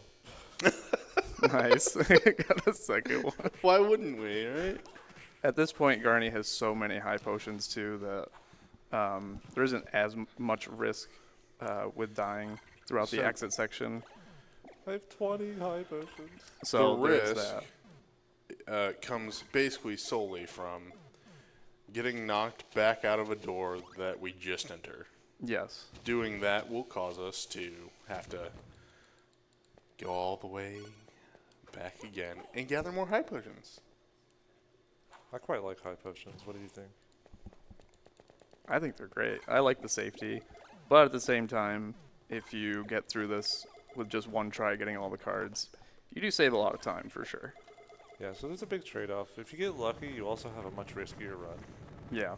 nice. Got a second one. Why wouldn't we, right? At this point, Garni has so many high potions too that there isn't as much risk with dying throughout the So- exit section. I have 20 high potions. So The there's risk that. comes basically solely from getting knocked back out of a door that we just entered. Yes. Doing that will cause us to have to go all the way back again and gather more high potions. I quite like high potions. What do you think? I think they're great. I like the safety, but at the same time, if you get through this with just one try getting all the cards, you do save a lot of time for sure. Yeah, so there's a big trade-off. If you get lucky, you also have a much riskier run. Yeah.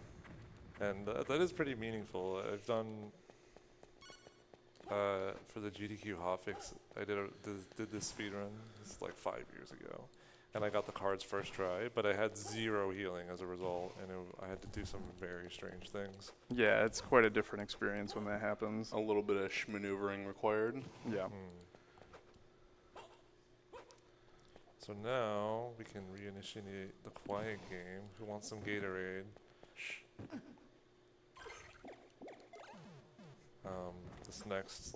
And that is pretty meaningful. I've done, for the GDQ hotfix, I did this speedrun. This is like 5 years ago. And I got the cards first try, but I had 0 healing as a result, and I had to do some very strange things. Yeah, it's quite a different experience when that happens. A little bit of maneuvering required. Yeah. So now we can reinitiate the quiet game. Who wants some Gatorade? This next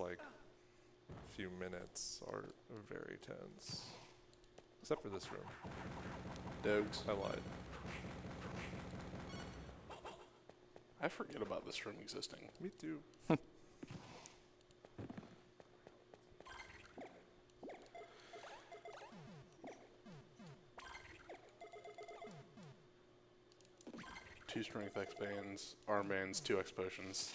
few minutes are very tense, except for this room. Dogs. I lied. I forget about this room existing. Me too. Two strength X bands, armbands, 2 X potions.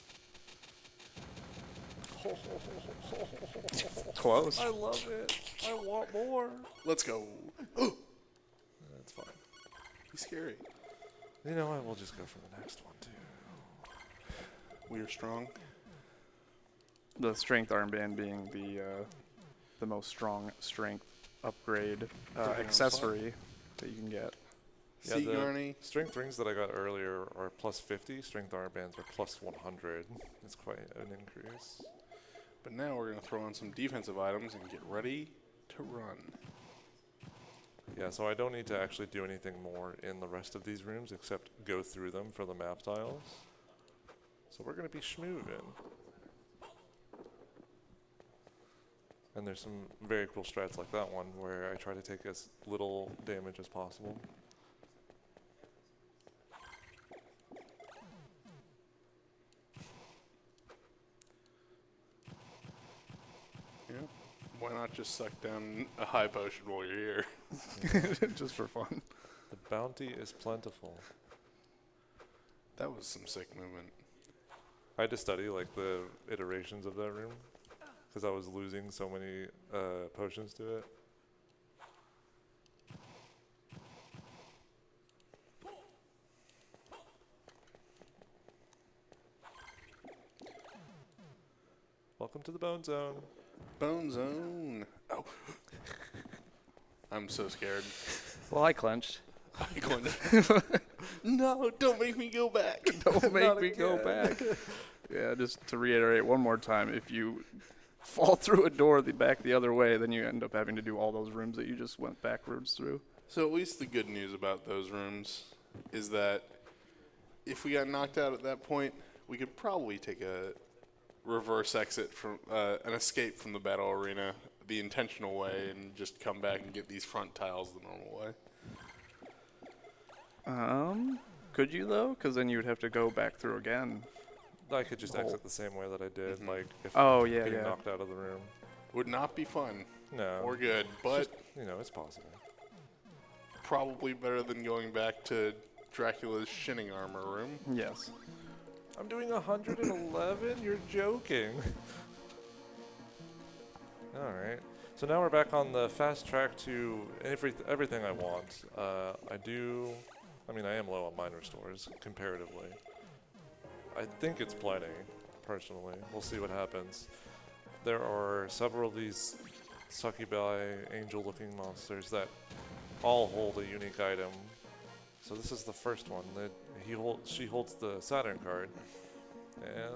Close. I love it. I want more. Let's go. That's fine. He's scary. You know, I will just go for the next one too. We are strong. The strength armband being the most strong strength upgrade Right on accessory that you can get. Yeah, See, the Garni? strength rings that I got earlier are plus 50. Strength armbands are plus 100. It's quite an increase. But now we're going to throw on some defensive items and get ready to run. Yeah, so I don't need to actually do anything more in the rest of these rooms except go through them for the map tiles. So we're going to be schmoovin'. And there's some very cool strats like that one where I try to take as little damage as possible. Yeah. Why not just suck down a high potion while you're here? Just for fun. The bounty is plentiful. That was some sick movement. I had to study the iterations of that room because I was losing so many potions to it. Welcome to the Bone Zone. Bone zone. Oh. I'm so scared. Well, I clenched. I clinched. No, don't make me go back. Don't make Not me go again. back. Yeah, just to reiterate one more time, if you fall through a door back the other way, then you end up having to do all those rooms that you just went backwards through. So at least the good news about those rooms is that if we got knocked out at that point, we could probably take a reverse exit from an escape from the battle arena the intentional way and just come back and get these front tiles the normal way. Could you though? Because then you would have to go back through again. I could just Oh. exit the same way that I did, Mhm. if Oh, yeah, getting yeah. knocked out of the room. Would not be fun No. or good, but It's possible. probably better than going back to Dracula's shinning armor room. Yes. I'm doing 111? You're joking. Alright. So now we're back on the fast track to everything I want. I am low on mine restores, comparatively. I think it's plenty, personally. We'll see what happens. There are several of these succubi, angel-looking monsters that all hold a unique item. So this is the first one. She holds the Saturn card, and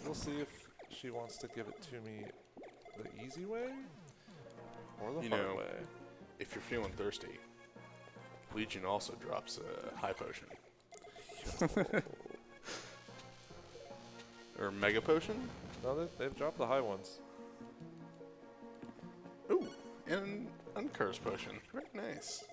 we'll see if she wants to give it to me the easy way or the hard way. If you're feeling thirsty, Legion also drops a high potion. Or mega potion? No, they've dropped the high ones. Ooh, and an uncursed potion. Very nice.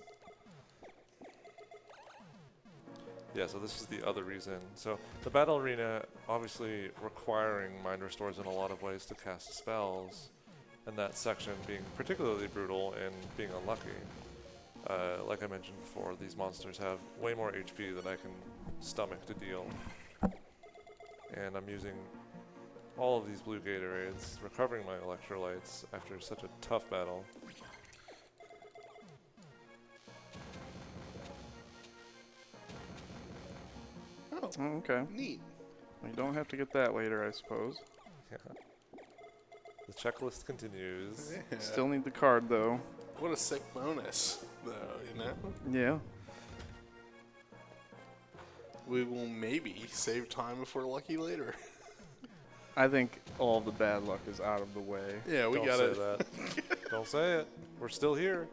Yeah, so this is the other reason. So the battle arena, obviously requiring mind restores in a lot of ways to cast spells, and that section being particularly brutal and being unlucky. Like I mentioned before, these monsters have way more HP than I can stomach to deal. And I'm using all of these blue Gatorades, recovering my electrolytes after such a tough battle. Oh, Okay. neat. You don't have to get that later, I suppose. Yeah. The checklist continues. Yeah. Still need the card, though. What a sick bonus, though, Yeah. We will maybe save time if we're lucky later. I think all the bad luck is out of the way. Yeah, we Don't got say it. that. Don't say it. We're still here.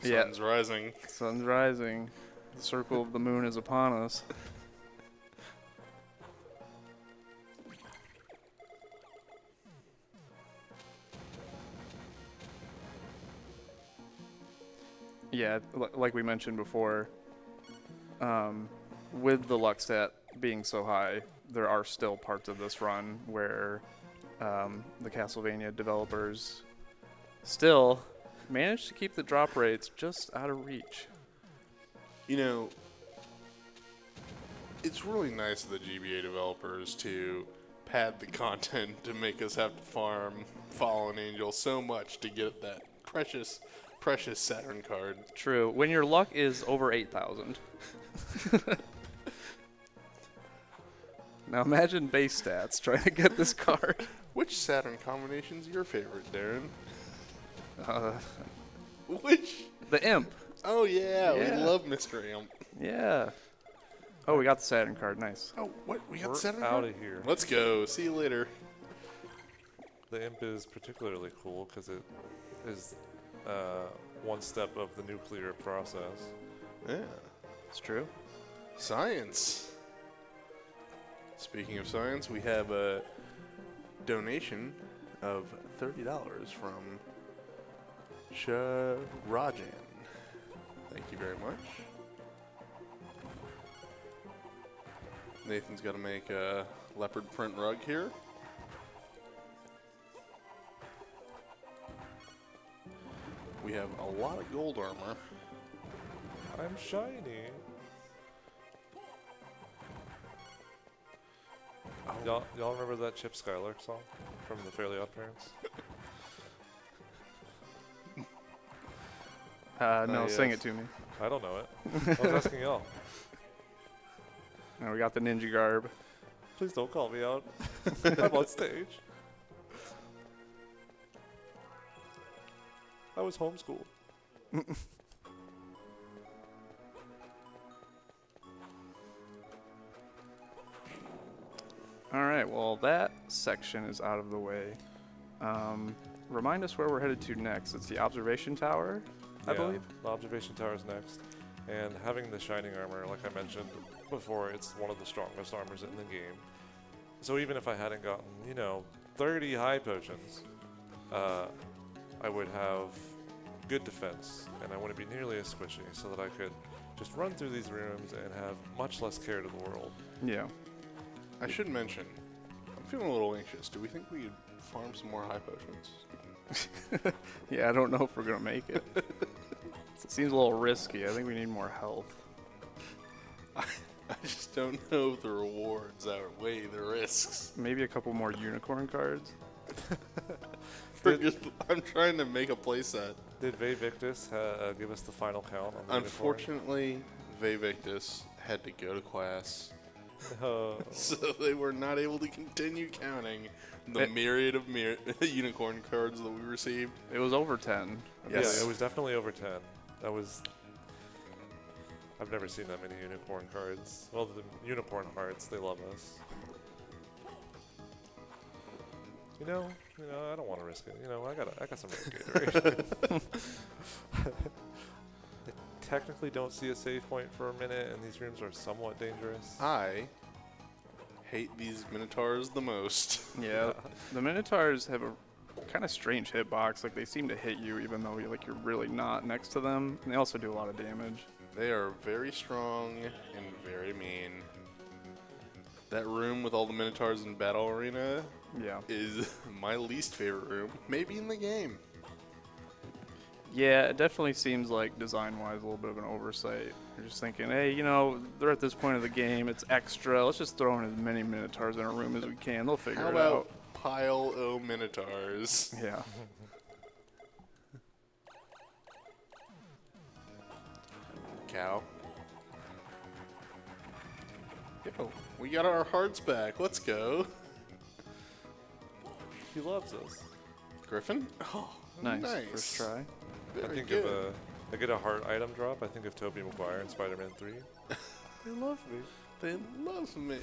Yeah. Sun's rising. Sun's rising. The circle of the moon is upon us. Yeah, like we mentioned before, with the luck stat being so high, there are still parts of this run where the Castlevania developers still managed to keep the drop rates just out of reach. It's really nice of the GBA developers to pad the content to make us have to farm Fallen Angel so much to get that precious Saturn card. True. When your luck is over 8,000. Now imagine base stats trying to get this card. Which Saturn combination's your favorite, Darren? Uh, Which? the Imp. Oh yeah, Yeah. we love Mr. Amp. Yeah. Oh, we got the Saturn card. Nice. Oh, what? We got We're the Saturn out card? of here. Let's go. See you later. The Imp is particularly cool because it is one step of the nuclear process. Yeah. It's true. Science. Speaking of science, we have a donation of $30 from Rajan. Thank you very much. Nathan's got to make a leopard print rug here. We have a lot of gold armor. I'm shiny. Y'all remember that Chip Skylark song from the Fairly Odd Parents? No, yes. sing it to me. I don't know it. I was asking y'all. Now we got the ninja garb. Please don't call me out. I'm on stage. I was homeschooled. All right, well, that section is out of the way. Remind us where we're headed to next. It's the observation tower, I believe. The observation tower is next. And having the shining armor, like I mentioned before, it's one of the strongest armors in the game. So even if I hadn't gotten, 30 high potions, I would have good defense, and I wouldn't be nearly as squishy, so that I could just run through these rooms and have much less care to the world. Yeah. I should mention, I'm feeling a little anxious. Do we think we could farm some more high potions? Yeah, I don't know if we're gonna make it. It seems a little risky. I think we need more health. I just don't know if the rewards outweigh the risks. Maybe a couple more unicorn cards. I'm trying to make a playset. Did Vevictus give us the final count on the Unfortunately, Vevictus had to go to class, unicorn? so they were not able to continue counting the myriad of unicorn cards that we received. It was over 10. Yes. Yeah, it was definitely over 10. That was... I've never seen that many unicorn cards. Well, the unicorn hearts, they love us. You know, I don't want to risk it. I got some Gatorade. I technically don't see a save point for a minute, and these rooms are somewhat dangerous. I hate these Minotaurs the most. Yeah, the Minotaurs have a kind of strange hitbox. Like, they seem to hit you even though you're really not next to them. And they also do a lot of damage. They are very strong and very mean. That room with all the Minotaurs in Battle Arena Yeah. is my least favorite room, maybe in the game. Yeah, it definitely seems like design-wise a little bit of an oversight. You're just thinking, hey, they're at this point of the game. It's extra. Let's just throw in as many Minotaurs in a room as we can. They'll figure How it about out. pile o Minotaurs? Yeah. Cow. Yo, we got our hearts back. Let's go. He loves us. Griffin? Oh, Nice. nice. First try. I Very think good. if I get a heart item drop, I think of Tobey Maguire in Spider-Man 3. They love me. They love me.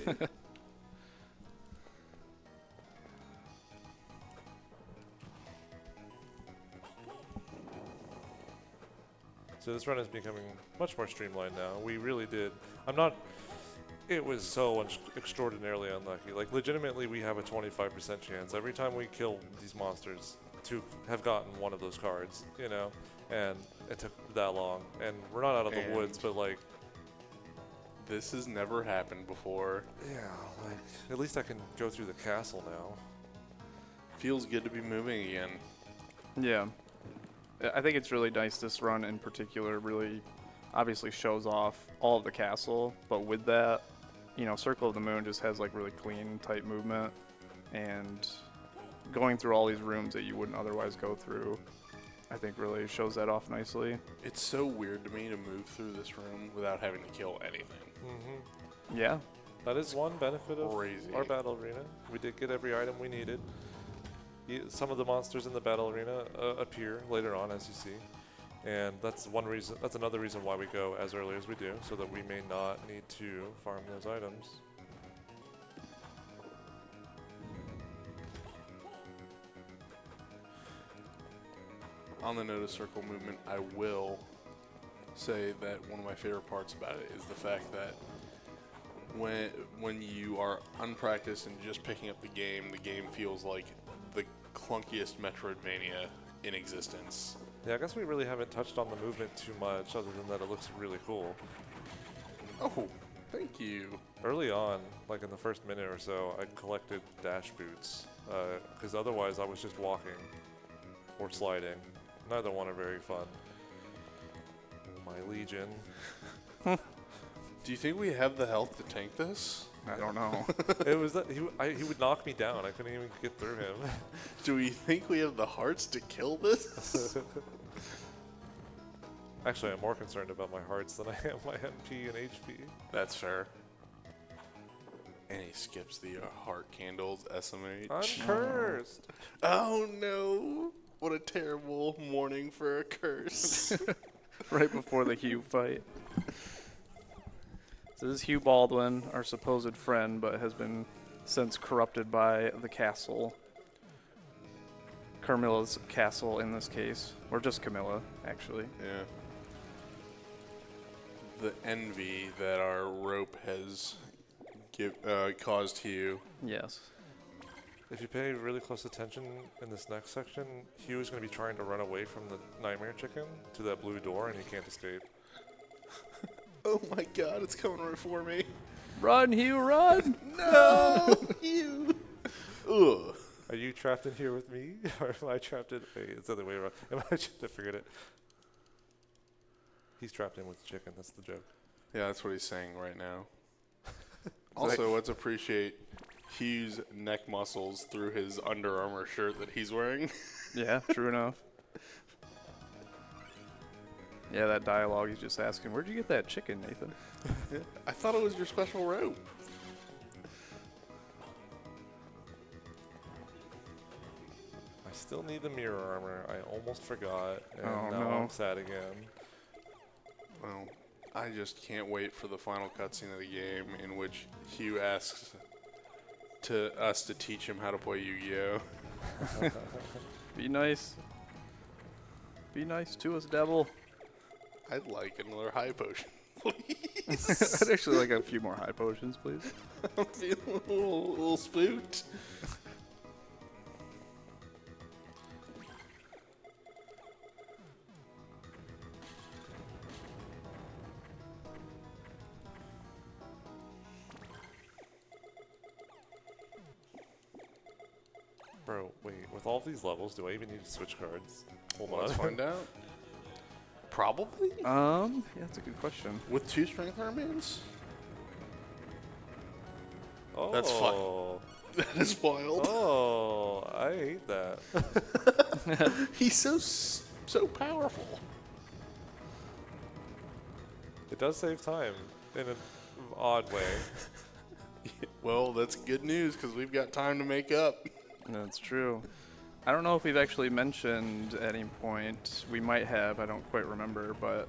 So this run is becoming much more streamlined now. We really did. It was so extraordinarily unlucky. Like, legitimately, we have a 25% chance every time we kill these monsters to have gotten one of those cards, and it took that long. And we're not out of the And- woods, but like, This has never happened before. yeah, like, at least I can go through the castle now. Feels good to be moving again. Yeah. I think it's really nice. This run in particular really obviously shows off all of the castle, but with that, Circle of the Moon just has like really clean, tight movement, and going through all these rooms that you wouldn't otherwise go through, I think really shows that off nicely. It's so weird to me to move through this room without having to kill anything. Yeah. That is one benefit of Crazy. our battle arena. We did get every item we needed. Some of the monsters in the battle arena appear later on, as you see, and that's another reason why we go as early as we do, so that we may not need to farm those items. On the note of circle movement, I will say that one of my favorite parts about it is the fact that when you are unpracticed and just picking up the game feels like the clunkiest Metroidvania in existence. Yeah, I guess we really haven't touched on the movement too much, other than that it looks really cool. Oh, thank you. Early on, like in the first minute or so, I collected dash boots, because otherwise I was just walking or sliding. Neither one are very fun. My Legion. Do you think we have the health to tank this? I don't know. It was that he would knock me down. I couldn't even get through him. Do we think we have the hearts to kill this? Actually, I'm more concerned about my hearts than I am my MP and HP. That's fair. And he skips the heart candles SMH. I'm cursed. Oh no! What a terrible morning for a curse. Right before the Hugh fight. So this is Hugh Baldwin, our supposed friend, but has been since corrupted by the castle. Carmilla's castle in this case. Or just Camilla, actually. Yeah. The envy that our rope has caused Hugh. Yes. If you pay really close attention in this next section, Hugh is going to be trying to run away from the Nightmare Chicken to that blue door, and he can't escape. Oh my god, it's coming right for me. Run, Hugh, run! No! Hugh! Ugh. Are you trapped in here with me? Or am I trapped in... Wait, it's the other way around. Am I... I figured it. He's trapped in with the chicken. That's the joke. Yeah, that's what he's saying right now. Also, let's appreciate Hugh's neck muscles through his Under Armour shirt that he's wearing. Yeah, true enough. Yeah, that dialogue, he's just asking, where'd you get that chicken, Nathan? I thought it was your special rope. I still need the mirror armor. I almost forgot. And Oh, now no. I'm sad again. Well, I just can't wait for the final cutscene of the game in which Hugh asks us to teach him how to play Yu-Gi-Oh! Be nice. Be nice to us, devil. I'd like another high potion, please. I'd actually like a few more high potions, please. I'm feeling a little spooked. Bro, wait. With all these levels, do I even need to switch cards? Hold on. Let's find out. Probably? Yeah, that's a good question. With 2 strength armbands? Oh. That's fun. That is wild. Oh, I hate that. He's so powerful. It does save time in an odd way. Well, that's good news because we've got time to make up. That's true. I don't know if we've actually mentioned at any point. We might have. I don't quite remember. But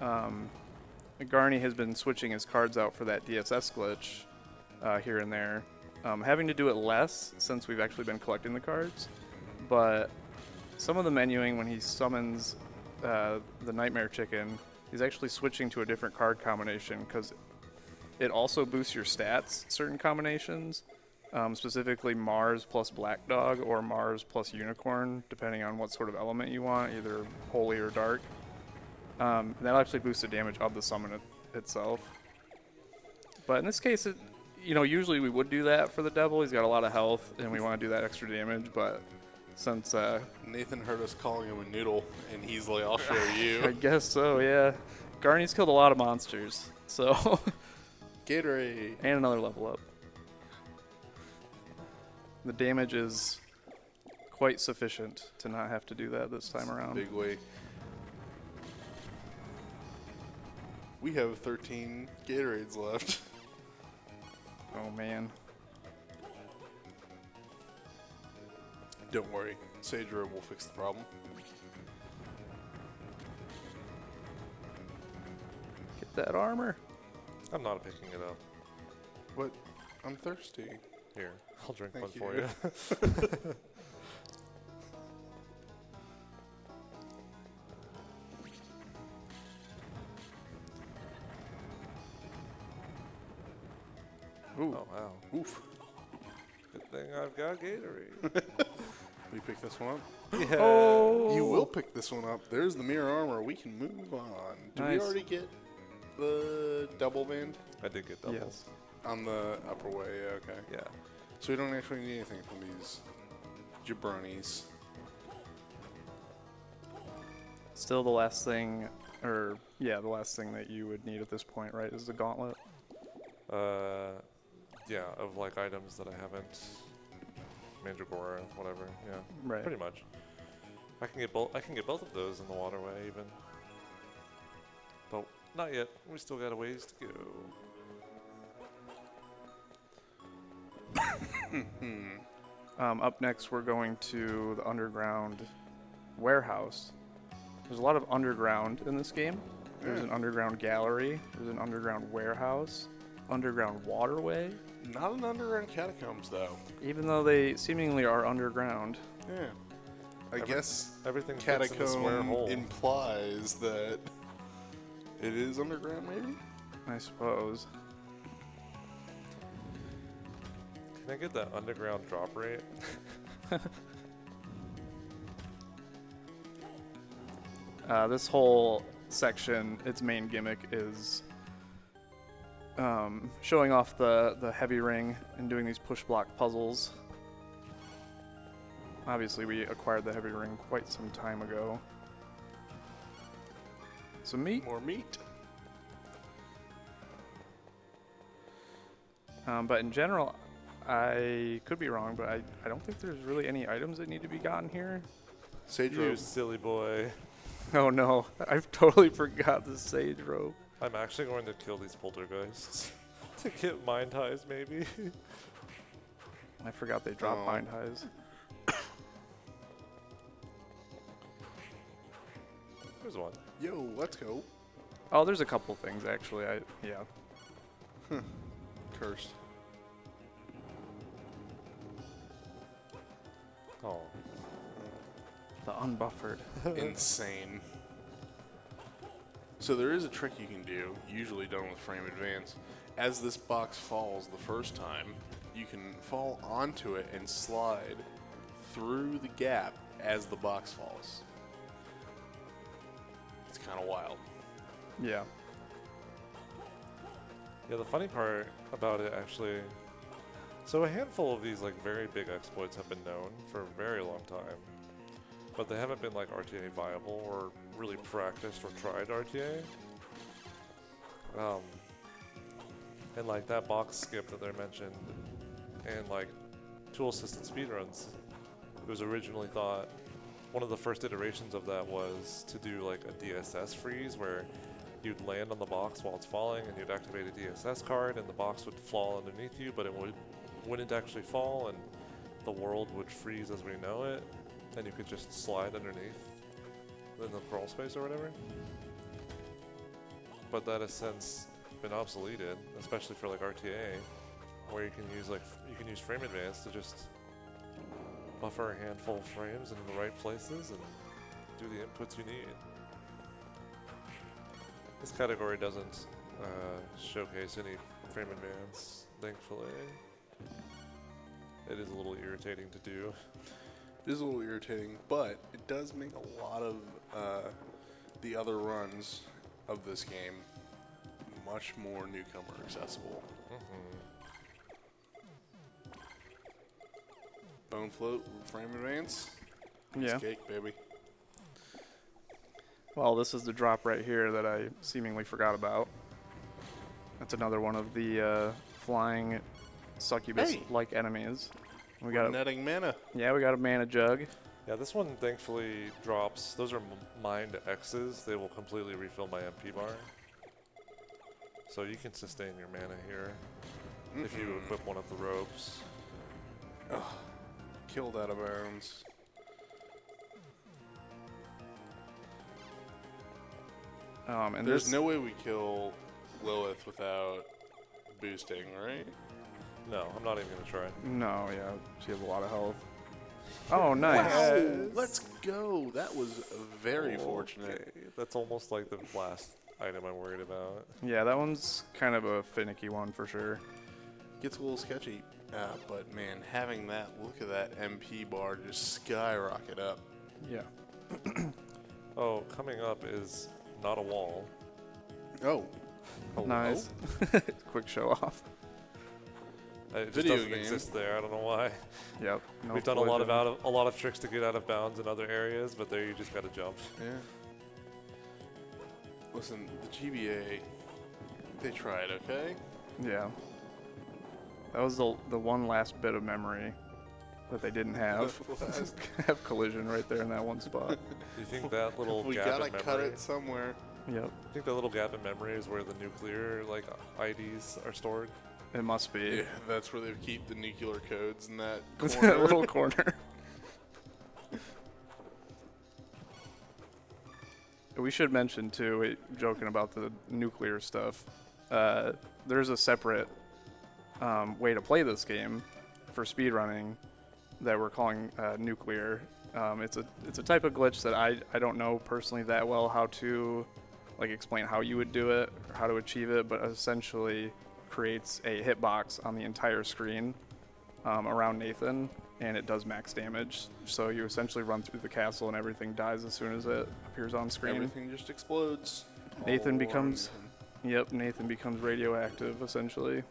Garni has been switching his cards out for that DSS glitch here and there. Having to do it less since we've actually been collecting the cards. But some of the menuing when he summons the Nightmare Chicken, he's actually switching to a different card combination because it also boosts your stats, certain combinations. Specifically Mars plus Black Dog or Mars plus Unicorn, depending on what sort of element you want, either holy or dark. That'll actually boost the damage of the summon itself. But in this case, usually we would do that for the devil. He's got a lot of health, and we want to do that extra damage. But since Nathan heard us calling him a noodle, and he's like, I'll show I you. guess so, yeah. Garni's killed a lot of monsters, so Gatorade. and another level up. The damage is quite sufficient to not have to do that this time around. Big way. We have 13 Gatorades left. Oh man. Don't worry, Sage Robe will fix the problem. Get that armor. I'm not picking it up. But I'm thirsty. Here, I'll drink Thank one for you. you. Ooh. Oh, wow. Oof. Good thing I've got Gatorade. We pick this one up. Yeah. Oh. You will pick this one up. There's the mirror armor. We can move on. Did we Nice. already get the double band I did get doubles. Yes. on the upper way? Yeah, okay. Yeah. So we don't actually need anything from these jabronis. Still the last thing, the last thing that you would need at this point, right, is the gauntlet. Yeah, of like items that I haven't. Mandragora, whatever. Yeah. Right. Pretty much. I can get both of those in the waterway even. But not yet. We still got a ways to go. Up next, we're going to the underground warehouse. There's a lot of underground in this game. There's an underground gallery. There's an underground warehouse. Underground waterway. Not an underground catacombs, though. Even though they seemingly are underground. Yeah. I guess Everything fits in the square catacomb hole. implies that it is underground, maybe? I suppose. Can I get that underground drop rate? This whole section, its main gimmick is showing off the heavy ring and doing these push block puzzles. Obviously, we acquired the heavy ring quite some time ago. Some meat. More meat. But in general, I could be wrong, but I don't think there's really any items that need to be gotten here. Sage You rope. silly boy. Oh no, I've totally forgot the sage rope. I'm actually going to kill these poltergeists to get mind highs, maybe. I forgot they drop Oh. bind highs. There's one. Yo, let's go. Oh, there's a couple things actually. Yeah. Cursed. Oh. The unbuffered. Insane. So there is a trick you can do, usually done with frame advance. As this box falls the first time, you can fall onto it and slide through the gap as the box falls. It's kind of wild. Yeah. Yeah, the funny part about it actually, so a handful of these like very big exploits have been known for a very long time, but they haven't been like RTA viable or really practiced or tried RTA. And like that box skip that they mentioned, and like tool assisted speedruns, it was originally thought one of the first iterations of that was to do like a DSS freeze where you'd land on the box while it's falling and you'd activate a DSS card and the box would fall underneath you, but it wouldn't actually fall and the world would freeze as we know it and you could just slide underneath in the crawl space or whatever. But that has since been obsoleted, especially for like RTA, where you can use frame advance to just buffer a handful of frames in the right places and do the inputs you need. This category doesn't showcase any frame advance, thankfully. It is a little irritating to do. It is a little irritating, but it does make a lot of the other runs of this game much more newcomer accessible. Bone float, frame advance. Piece Yeah. of cake, baby. Well, this is the drop right here that I seemingly forgot about. That's another one of the flying succubus-like enemies. We got Netting mana. we got a mana jug. Yeah, this one thankfully drops. Those are mined X's. They will completely refill my MP bar. So you can sustain your mana here if you equip one of the ropes. Killed out of bounds. And There's no way we kill Lilith without boosting, right? No, I'm not even gonna try. No, yeah, she has a lot of health. Oh, nice. Wow, Yes. let's go. That was very fortunate. Okay, that's almost like the last item I'm worried about. Yeah, that one's kind of a finicky one for sure. Gets a little sketchy, but man, having that, look at that MP bar just skyrocket up. Yeah. Oh, coming up is not a wall. Oh, Nice. Quick show off. It just Video doesn't game. exist there. I don't know why. Yep. No We've done a lot collision. of a lot of tricks to get out of bounds in other areas, but there you just gotta jump. yeah. Listen, the GBA, they tried, okay? Yeah. That was the one last bit of memory that they didn't have. Have collision right there in that one spot. Do you think that little We gap gotta in memory? cut it somewhere. Yep. I think that little gap in memory is where the nuclear like IDs are stored. It must be. Yeah, that's where they keep the nuclear codes in that That corner. little corner. We should mention too, joking about the nuclear stuff. There's a separate way to play this game for speedrunning that we're calling nuclear. It's a type of glitch that I don't know personally that well how to like explain how you would do it or how to achieve it, but essentially creates a hitbox on the entire screen around Nathan, and it does max damage. So you essentially run through the castle and everything dies as soon as it appears on screen. Everything just explodes. Nathan all becomes- around Yep, Nathan becomes radioactive essentially.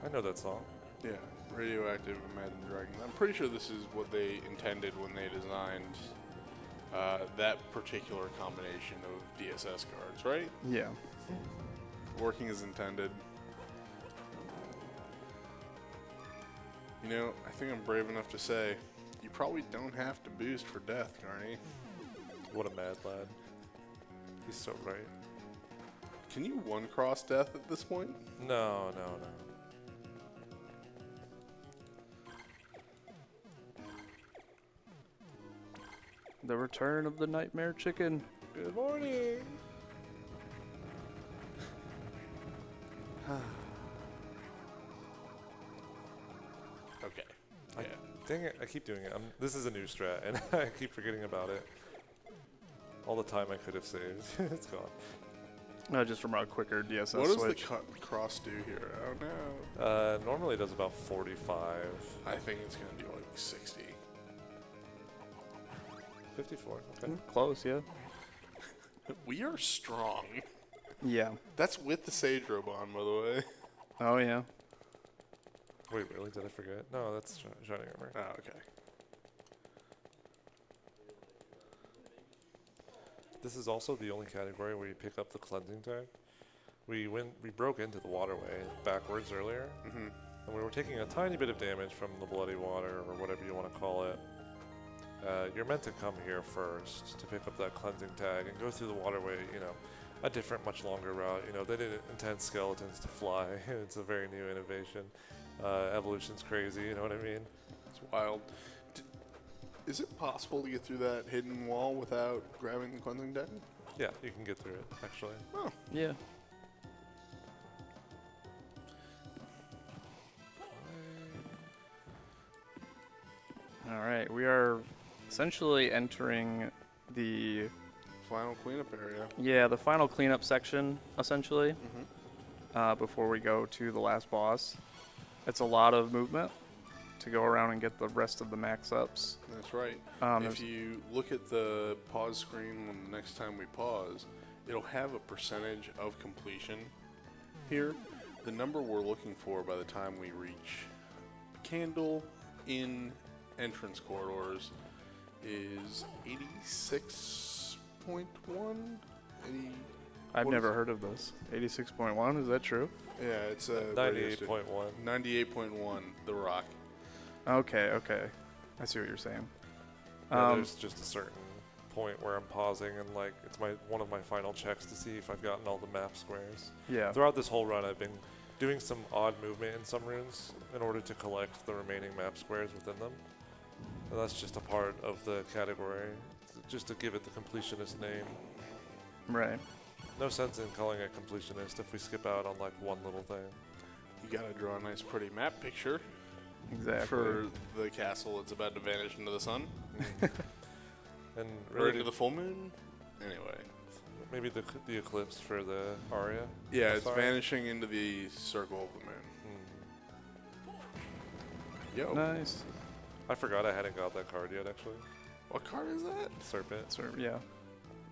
I know that song. him. Yeah, Radioactive Imagine Dragons. I'm pretty sure this is what they intended when they designed that particular combination of DSS cards, right? Yeah. Working as intended. You know, I think I'm brave enough to say, you probably don't have to boost for death, Garni. What a mad lad. He's so right. Can you one-cross death at this point? No. The return of the Nightmare Chicken. Good morning. Okay. I- Yeah. Dang it, I keep doing it. This is a new strat, and I keep forgetting about it. All the time I could have saved, it's gone. No, just from a quicker DSS What does switch. the cross do here? I don't know. Normally it does about 45. I think it's going to do like 60. 54, okay. Close, yeah. We are strong. Yeah. That's with the Sage Robon, by the way. Oh, yeah. Wait, really? Did I forget? No, that's Shining Armor. Oh, okay. This is also the only category where you pick up the cleansing tag. We broke into the waterway backwards earlier, and we were taking a tiny bit of damage from the bloody water, or whatever you want to call it. You're meant to come here first to pick up that cleansing tag and go through the waterway, you know, a different, much longer route. You know, they didn't intend skeletons to fly. It's a very new innovation. Evolution's crazy, you know what I mean? It's wild. Is it possible to get through that hidden wall without grabbing the cleansing tag? Yeah, you can get through it, actually. Oh. Yeah. All right, we are essentially entering the Final cleanup area. the final cleanup section, essentially, before we go to the last boss. It's a lot of movement to go around and get the rest of the max ups. That's right. Um, If there's- you look at the pause screen when the next time we pause, it'll have a percentage of completion here. The number we're looking for by the time we reach Candle in entrance corridors is 86.1. I've what never is it? heard of this. 86.1, is that true? Yeah, it's a 98.1. 98.1. The Rock. Okay. I see what you're saying. Yeah, there's just a certain point where I'm pausing and like it's one of my final checks to see if I've gotten all the map squares. Yeah. Throughout this whole run, I've been doing some odd movement in some runes in order to collect the remaining map squares within them. And that's just a part of the category, just to give it the completionist name. Right. No sense in calling it completionist if we skip out on like one little thing. You gotta draw a nice, pretty map picture Exactly. for the castle that's about to vanish into the sun. And Or really, into the full moon. Anyway. maybe the eclipse for the aria. Yeah, it's Sorry. vanishing into the circle of the moon. Yo. Nice. I forgot I hadn't got that card yet, actually. What card is that? Serpent. So, yeah.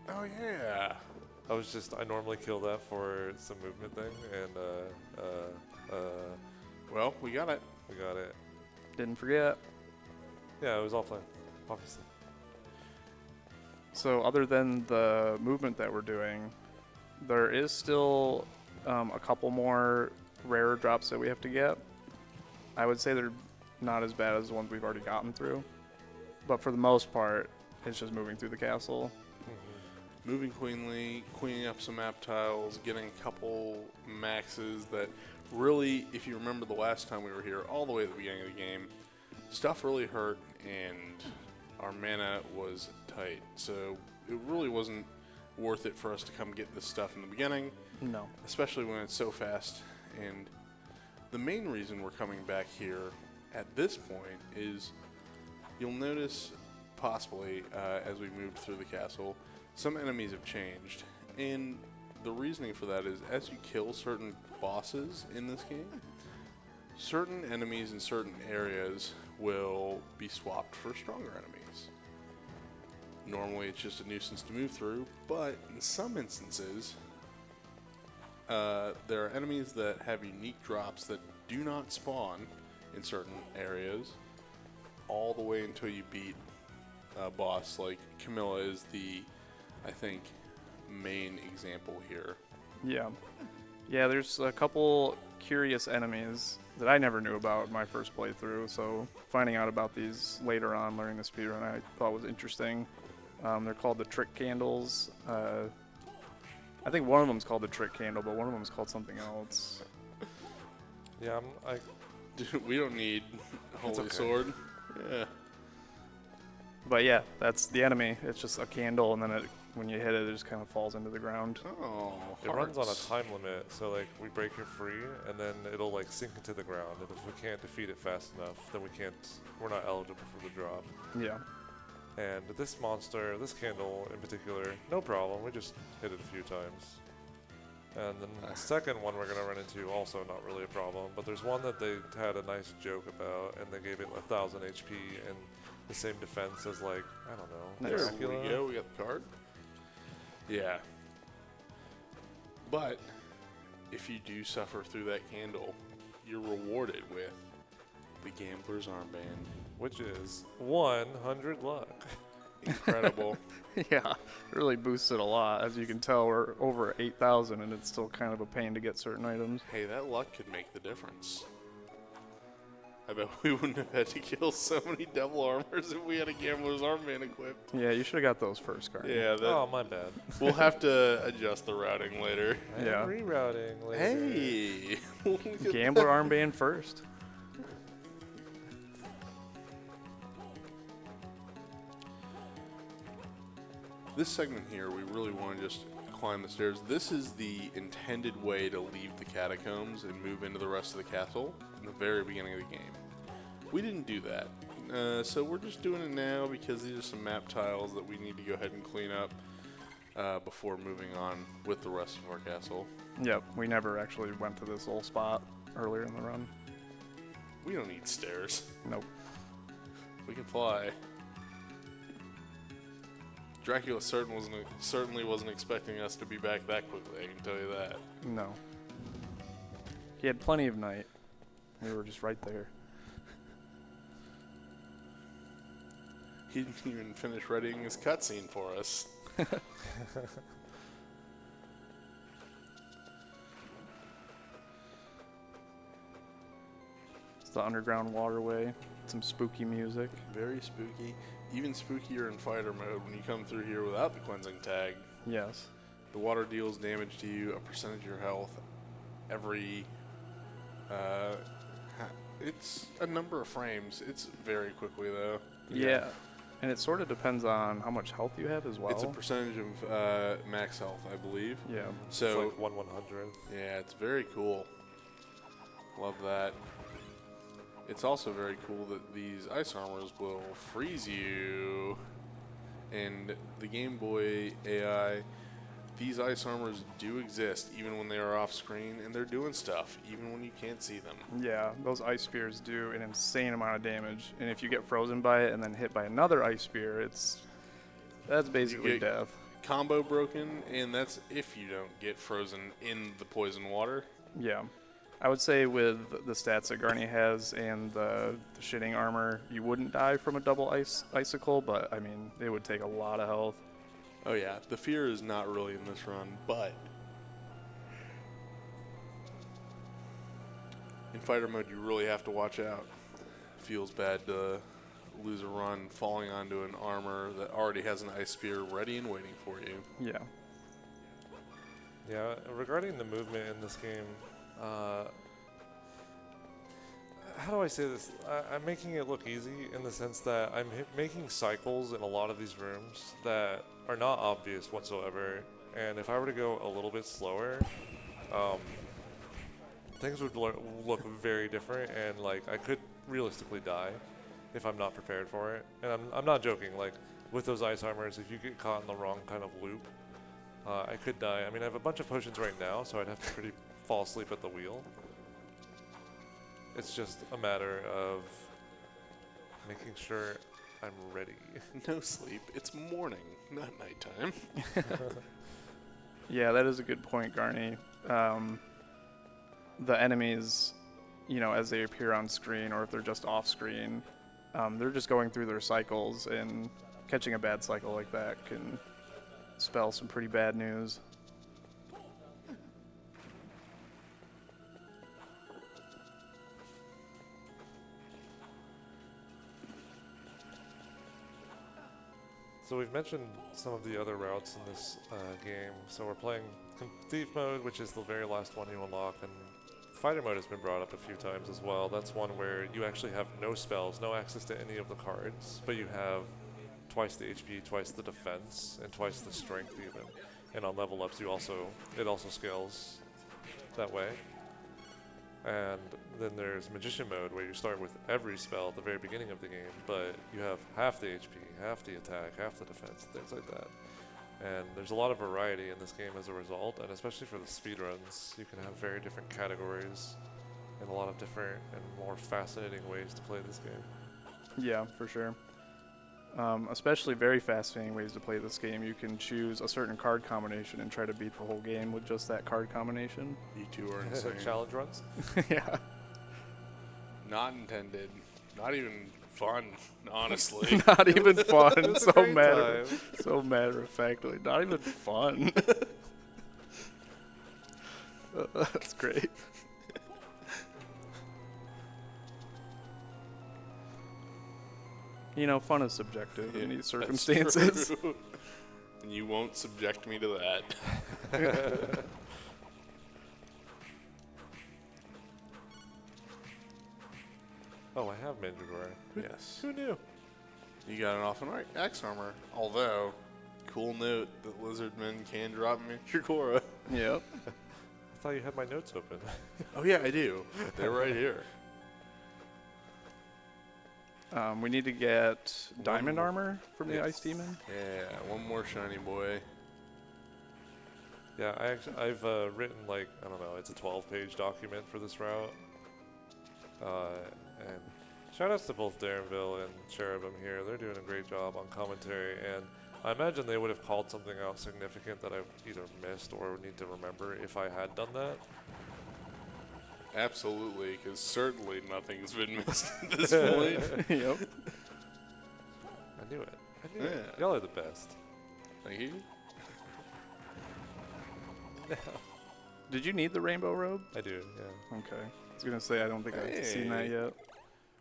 Oh, yeah. I normally kill that for some movement thing, and Well, we got it. we got it. Didn't forget. Yeah, it was all planned, obviously. So other than the movement that we're doing, there is still a couple more rarer drops that we have to get. I would say they're not as bad as the ones we've already gotten through. But for the most part, it's just moving through the castle. Moving queenly, queening up some map tiles, getting a couple maxes that really, if you remember the last time we were here, all the way at the beginning of the game, stuff really hurt and our mana was tight. So it really wasn't worth it for us to come get this stuff in the beginning, No. especially when it's so fast. And the main reason we're coming back here at this point is you'll notice possibly as we moved through the castle, some enemies have changed. And the reasoning for that is as you kill certain bosses in this game, certain enemies in certain areas will be swapped for stronger enemies. Normally it's just a nuisance to move through, but in some instances, there are enemies that have unique drops that do not spawn in certain areas, all the way until you beat a boss. Like Camilla is the, I think, main example here. Yeah. Yeah, there's a couple curious enemies that I never knew about in my first playthrough, so finding out about these later on, learning the speedrun, I thought was interesting. They're called the trick candles. I think one of them's called the trick candle, but one of them's called something else. Yeah, Dude, we don't need Holy okay. Sword. Yeah. But yeah, that's the enemy. It's just a candle, and then when you hit it, it just kind of falls into the ground. Oh, it runs on a hearts. time limit, so like we break it free, and then it'll like sink into the ground. And if we can't defeat it fast enough, then we're not eligible for the drop. Yeah. And this monster, this candle in particular, no problem. We just hit it a few times. And then the second one we're going to run into, also not really a problem. But there's one that they had a nice joke about, and they gave it 1,000 HP and the same defense as, like, I don't know, Nice. There Dracula. we go. We got the card. Yeah. But if you do suffer through that candle, you're rewarded with the Gambler's Armband. Which is 100 luck. Incredible. Yeah, it really boosts it a lot. As you can tell, we're over 8,000, and it's still kind of a pain to get certain items. Hey, that luck could make the difference. I bet we wouldn't have had to kill so many devil armors if we had a Gambler's Armband equipped. Yeah, you should have got those first, Garni. Yeah, that, Oh, my bad. we'll have to adjust the routing later. Yeah. I'm rerouting later. Hey! Look at Gambler armband first. This segment here, we really want to just climb the stairs. This is the intended way to leave the catacombs and move into the rest of the castle in the very beginning of the game. We didn't do that, so we're just doing it now because these are some map tiles that we need to go ahead and clean up before moving on with the rest of our castle. Yep, we never actually went to this little spot earlier in the run. We don't need stairs. Nope. We can fly. Dracula certainly wasn't expecting us to be back that quickly, I can tell you that. No. He had plenty of night. We were just right there. He didn't even finish readying his cutscene for us. It's the underground waterway. Some spooky music. Very spooky. Even spookier in fighter mode when you come through here without the cleansing tag. Yes. The water deals damage to you, a percentage of your health, every... it's a number of frames. It's very quickly, though. Yeah. And it sort of depends on how much health you have as well. It's a percentage of max health, I believe. Yeah. So, It's like 1/100th. yeah, it's very cool. Love that. It's also very cool that these ice armors will freeze you. And the Game Boy AI, these ice armors do exist even when they are off screen, and they're doing stuff even when you can't see them. Yeah, those ice spears do an insane amount of damage. And if you get frozen by it and then hit by another ice spear, that's basically get- death. Combo broken, and that's if you don't get frozen in the poison water. Yeah. I would say with the stats that Garni has and the shitting armor, you wouldn't die from a double icicle, but I mean, it would take a lot of health. Oh yeah, the fear is not really in this run, but in fighter mode you really have to watch out. Feels bad to lose a run falling onto an armor that already has an ice spear ready and waiting for you. Yeah. Yeah, regarding the movement in this game, how do I say this? I'm making it look easy in the sense that I'm making cycles in a lot of these rooms that are not obvious whatsoever. And if I were to go a little bit slower, things would look very different, and like I could realistically die if I'm not prepared for it. And I'm not joking. Like with those ice armors, if you get caught in the wrong kind of loop, I could die. I mean, I have a bunch of potions right now, so I'd have to fall asleep at the wheel. It's just a matter of making sure I'm ready. No sleep. It's morning, not nighttime. Yeah, that is a good point, Garni. The enemies as they appear on screen or if they're just off screen, they're just going through their cycles, and catching a bad cycle like that can spell some pretty bad news. So we've mentioned some of the other routes in this game. So we're playing Thief mode, which is the very last one you unlock, and Fighter mode has been brought up a few times as well. That's one where you actually have no spells, no access to any of the cards, but you have twice the HP, twice the defense, and twice the strength even. And on level ups, it also scales that way. And then there's Magician mode, where you start with every spell at the very beginning of the game, but you have half the HP, half the attack, half the defense, things like that. And there's a lot of variety in this game as a result, and especially for the speedruns, you can have very different categories and a lot of different and more fascinating ways to play this game. Yeah, for sure. Especially very fascinating ways to play this game. You can choose a certain card combination and try to beat the whole game with just that card combination. You two are insane. Challenge runs? Yeah. Not intended. Not even fun, honestly. Not even fun. It was a great So matter of factly. Not even fun. That's great. Fun is subjective in these circumstances. True. And you won't subject me to that. Oh, I have Mandragora. Yes. Who knew? You got an awesome axe armor. Although, cool note that lizardmen can drop Mandragora. Yep. I thought you had my notes open. Oh yeah, I do. They're right here. We need to get diamond armor from the Ice Demon. Yeah, one more shiny boy. Yeah, I've written I don't know, it's a 12-page document for this route. And shout outs to both Darrenville and Cherubim here. They're doing a great job on commentary, and I imagine they would have called something out significant that I either missed or would need to remember if I had done that. Absolutely, because certainly nothing's been missed at this point. Yep. I knew it. Y'all are the best. Thank you. Did you need the rainbow robe? I do, yeah. Okay. I was going to say, I don't think I've seen that yet.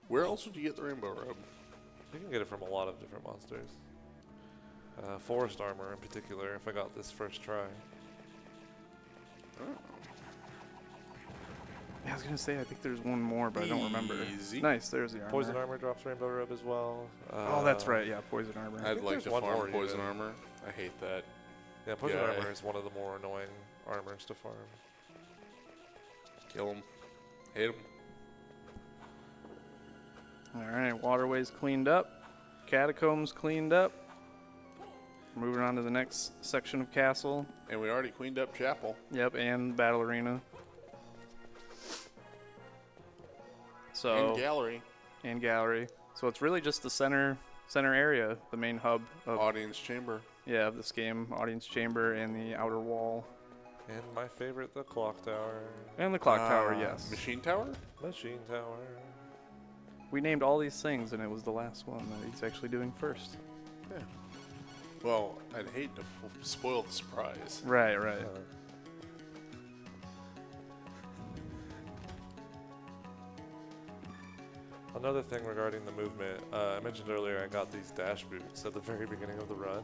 Where else would you get the rainbow robe? You can get it from a lot of different monsters. Forest armor in particular, if I got this first try. Oh. Yeah, I was going to say, I think there's one more, but I don't remember. Easy. Nice, there's the armor. Poison armor drops rainbow robe as well. Oh, that's right, yeah, poison armor. I'd like there's to one farm more poison even. armor. I hate that. Yeah, poison guy. armor is one of the more annoying armors to farm. Kill him. Hit him. Alright, waterways cleaned up. Catacombs cleaned up. Moving on to the next section of castle. And we already cleaned up chapel. Yep, and battle arena. So And gallery. and gallery. So it's really just the center area, the main hub of Audience chamber. of this game, audience chamber and the outer wall. And my favorite, the clock tower. And the clock tower, yes. Machine tower? Machine tower. We named all these things and it was the last one that he's actually doing first. Yeah. Well, I'd hate to spoil the surprise. Right. Another thing regarding the movement, I mentioned earlier I got these dash boots at the very beginning of the run.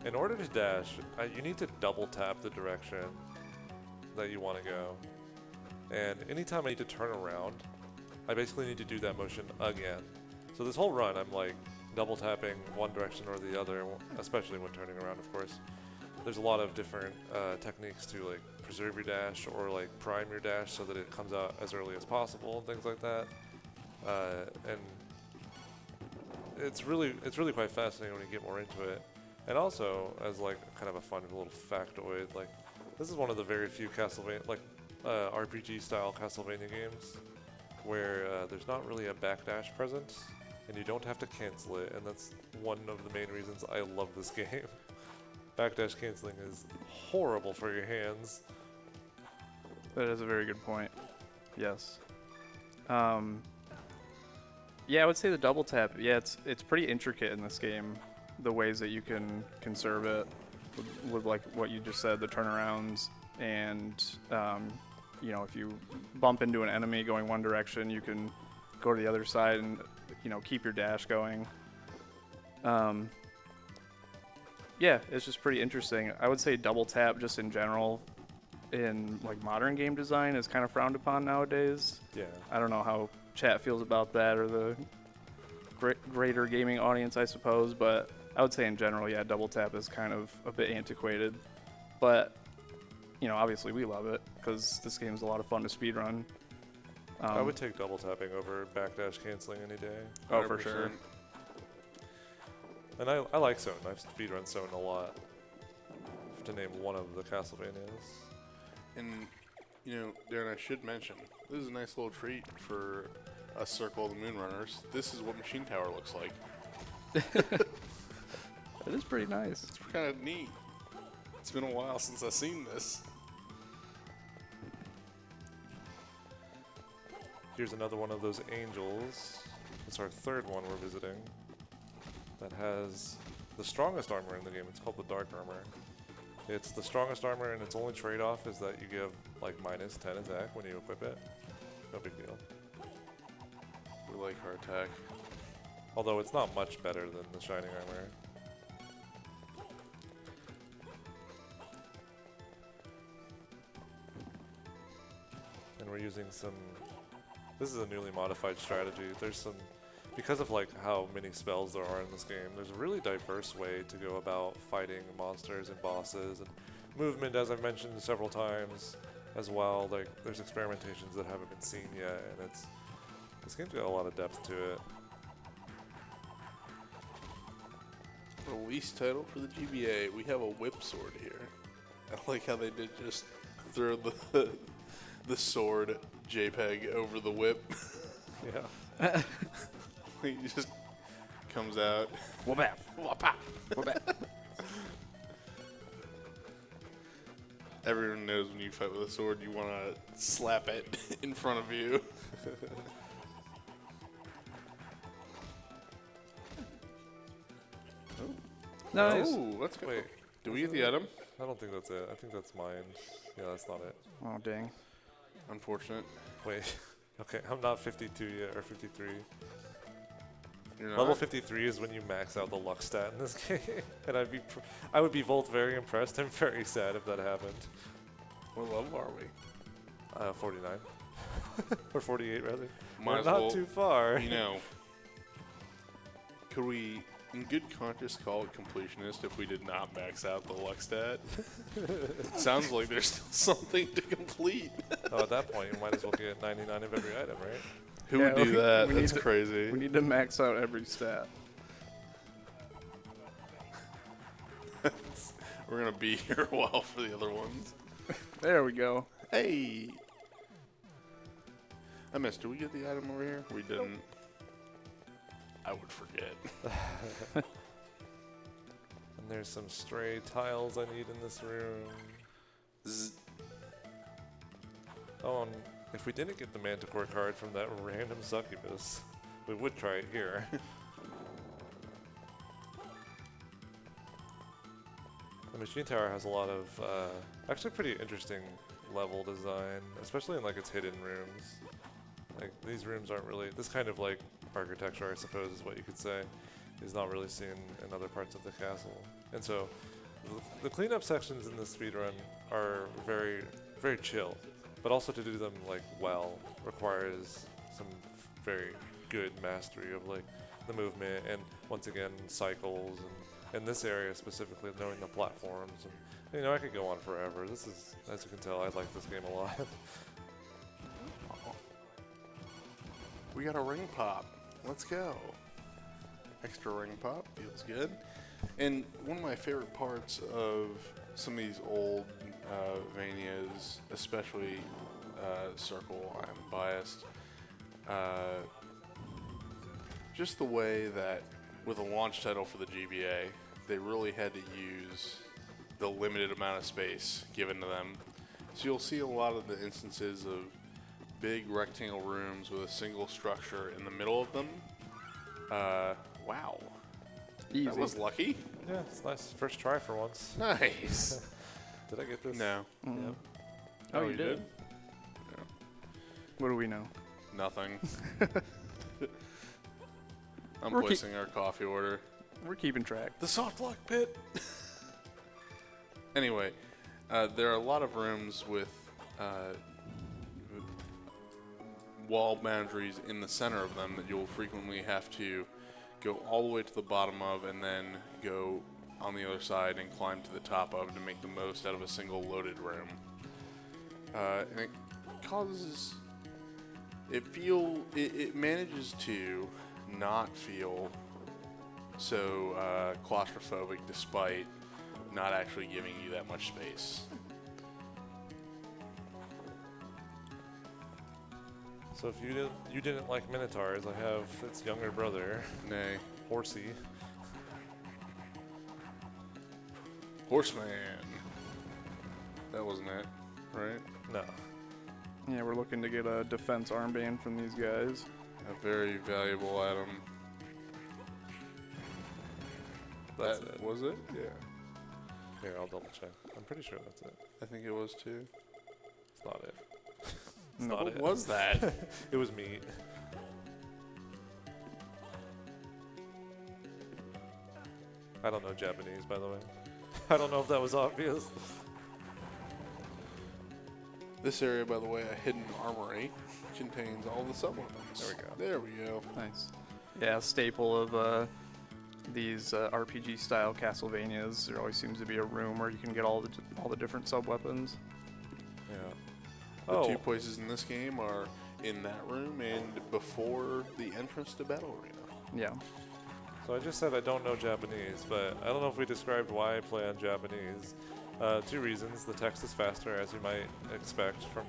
In order to dash, you need to double tap the direction that you want to go. And anytime I need to turn around, I basically need to do that motion again. So this whole run, I'm like double tapping one direction or the other, especially when turning around, of course. There's a lot of different techniques to like preserve your dash or like prime your dash so that it comes out as early as possible and things like that. And it's really quite fascinating when you get more into it. And also, as like kind of a fun little factoid, like this is one of the very few Castlevania, like RPG style Castlevania games where there's not really a backdash present, and you don't have to cancel it, and that's one of the main reasons I love this game. Backdash canceling is horrible for your hands. That is a very good point. Yes. Yeah, I would say the double tap. Yeah, it's pretty intricate in this game, the ways that you can conserve it with like what you just said, the turnarounds, and you know, if you bump into an enemy going one direction, you can go to the other side and, you know, keep your dash going. Yeah, it's just pretty interesting. I would say double tap just in general in like modern game design is kind of frowned upon nowadays. Yeah. I don't know how chat feels about that or the greater gaming audience, I suppose, but I would say in general, yeah, double tap is kind of a bit antiquated. But, you know, obviously we love it because this game's a lot of fun to speedrun. I would take double tapping over backdash canceling any day. Oh, for sure. And I like Zone. I've speedrun Zone a lot. To name one of the Castlevanias. And, you know, Darren, I should mention, this is a nice little treat for us Circle of the Moon Runners. This is what Machine Tower looks like. It is pretty nice. It's kind of neat. It's been a while since I've seen this. Here's another one of those angels. It's our third one we're visiting. That has the strongest armor in the game. It's called the Dark Armor. It's the strongest armor, and its only trade-off is that you give like minus 10 attack when you equip it. No big deal. We like our attack. Although it's not much better than the Shining Armor. And we're using some... This is a newly modified strategy. There's some... Because of like how many spells there are in this game, there's a really diverse way to go about fighting monsters and bosses, and movement, as I've mentioned several times as well. Like there's experimentations that haven't been seen yet, and this game's got a lot of depth to it. Release title for the GBA. We have a whip sword here. I like how they did just throw the sword JPEG over the whip. Yeah. He just comes out. Whoop-bap. Whoop-bap. Whoop-bap. Everyone knows when you fight with a sword, you want to slap it in front of you. Nice. Oh, let's go. Wait. Do we get the item? I don't think that's it. I think that's mine. Yeah, that's not it. Oh, dang. Unfortunate. Wait. Okay, I'm not 52 yet, or 53. You're not? Level 53 is when you max out the luck stat in this game, and I would be both very impressed and very sad if that happened. What level are we? 49. Or 48, rather. Might We're as not well, too far. You know, could we, in good conscience, call it completionist if we did not max out the luck stat? Sounds like there's still something to complete. Oh, at that point, you might as well get 99 of every item, right? Who would Yeah, do that? we That's need to- crazy. We need to max out every stat. We're going to be here a while for the other ones. There we go. Hey! I missed. Did we get the item over here? We didn't. I would forget. And there's some stray tiles I need in this room. Oh, and if we didn't get the Manticore card from that random succubus, we would try it here. The Machine Tower has a lot of actually pretty interesting level design, especially in like its hidden rooms. Like these rooms aren't really, this kind of like architecture, I suppose is what you could say, is not really seen in other parts of the castle. And so the cleanup sections in this speedrun are very, very chill, but also to do them like well requires some very good mastery of like the movement and once again cycles, and in this area specifically knowing the platforms, and you know, I could go on forever. This is, as you can tell, I like this game a lot. We got a ring pop. Let's go. Extra ring pop. Feels good. And one of my favorite parts of some of these old Vanias, especially Circle, I'm biased, just the way that with a launch title for the GBA, they really had to use the limited amount of space given to them. So you'll see a lot of the instances of big rectangle rooms with a single structure in the middle of them. Wow. Easy. That was lucky. Yeah, it's nice. First try for once. Nice. Did I get this? No. Mm. Yep. Oh, you did? What do we know? Nothing. I'm We're placing our coffee order. We're keeping track. The soft lock pit. Anyway, there are a lot of rooms with wall boundaries in the center of them that you'll frequently have to go all the way to the bottom of and then go on the other side and climb to the top of to make the most out of a single loaded room. And it causes... It manages to not feel so claustrophobic despite not actually giving you that much space. So if you didn't like Minotaurs, I have its younger brother, Nay. Horsey. Horseman. That wasn't it, right? No. Yeah, we're looking to get a defense armband from these guys. A very valuable item. That's That it. was it? Yeah. Here, I'll double check. I'm pretty sure that's it. I think it was too. It's not it. It's No. not What it. was that? It was meat. I don't know Japanese, by the way. I don't know if that was obvious. This area, by the way, a hidden armory, contains all the sub-weapons. There we go. There we go. Nice. Yeah, staple of these RPG-style Castlevanias. There always seems to be a room where you can get all the different sub-weapons. Yeah. The two places in this game are in that room and before the entrance to Battle Arena. Yeah. So I just said I don't know Japanese, but I don't know if we described why I play on Japanese. Two reasons. The text is faster, as you might expect from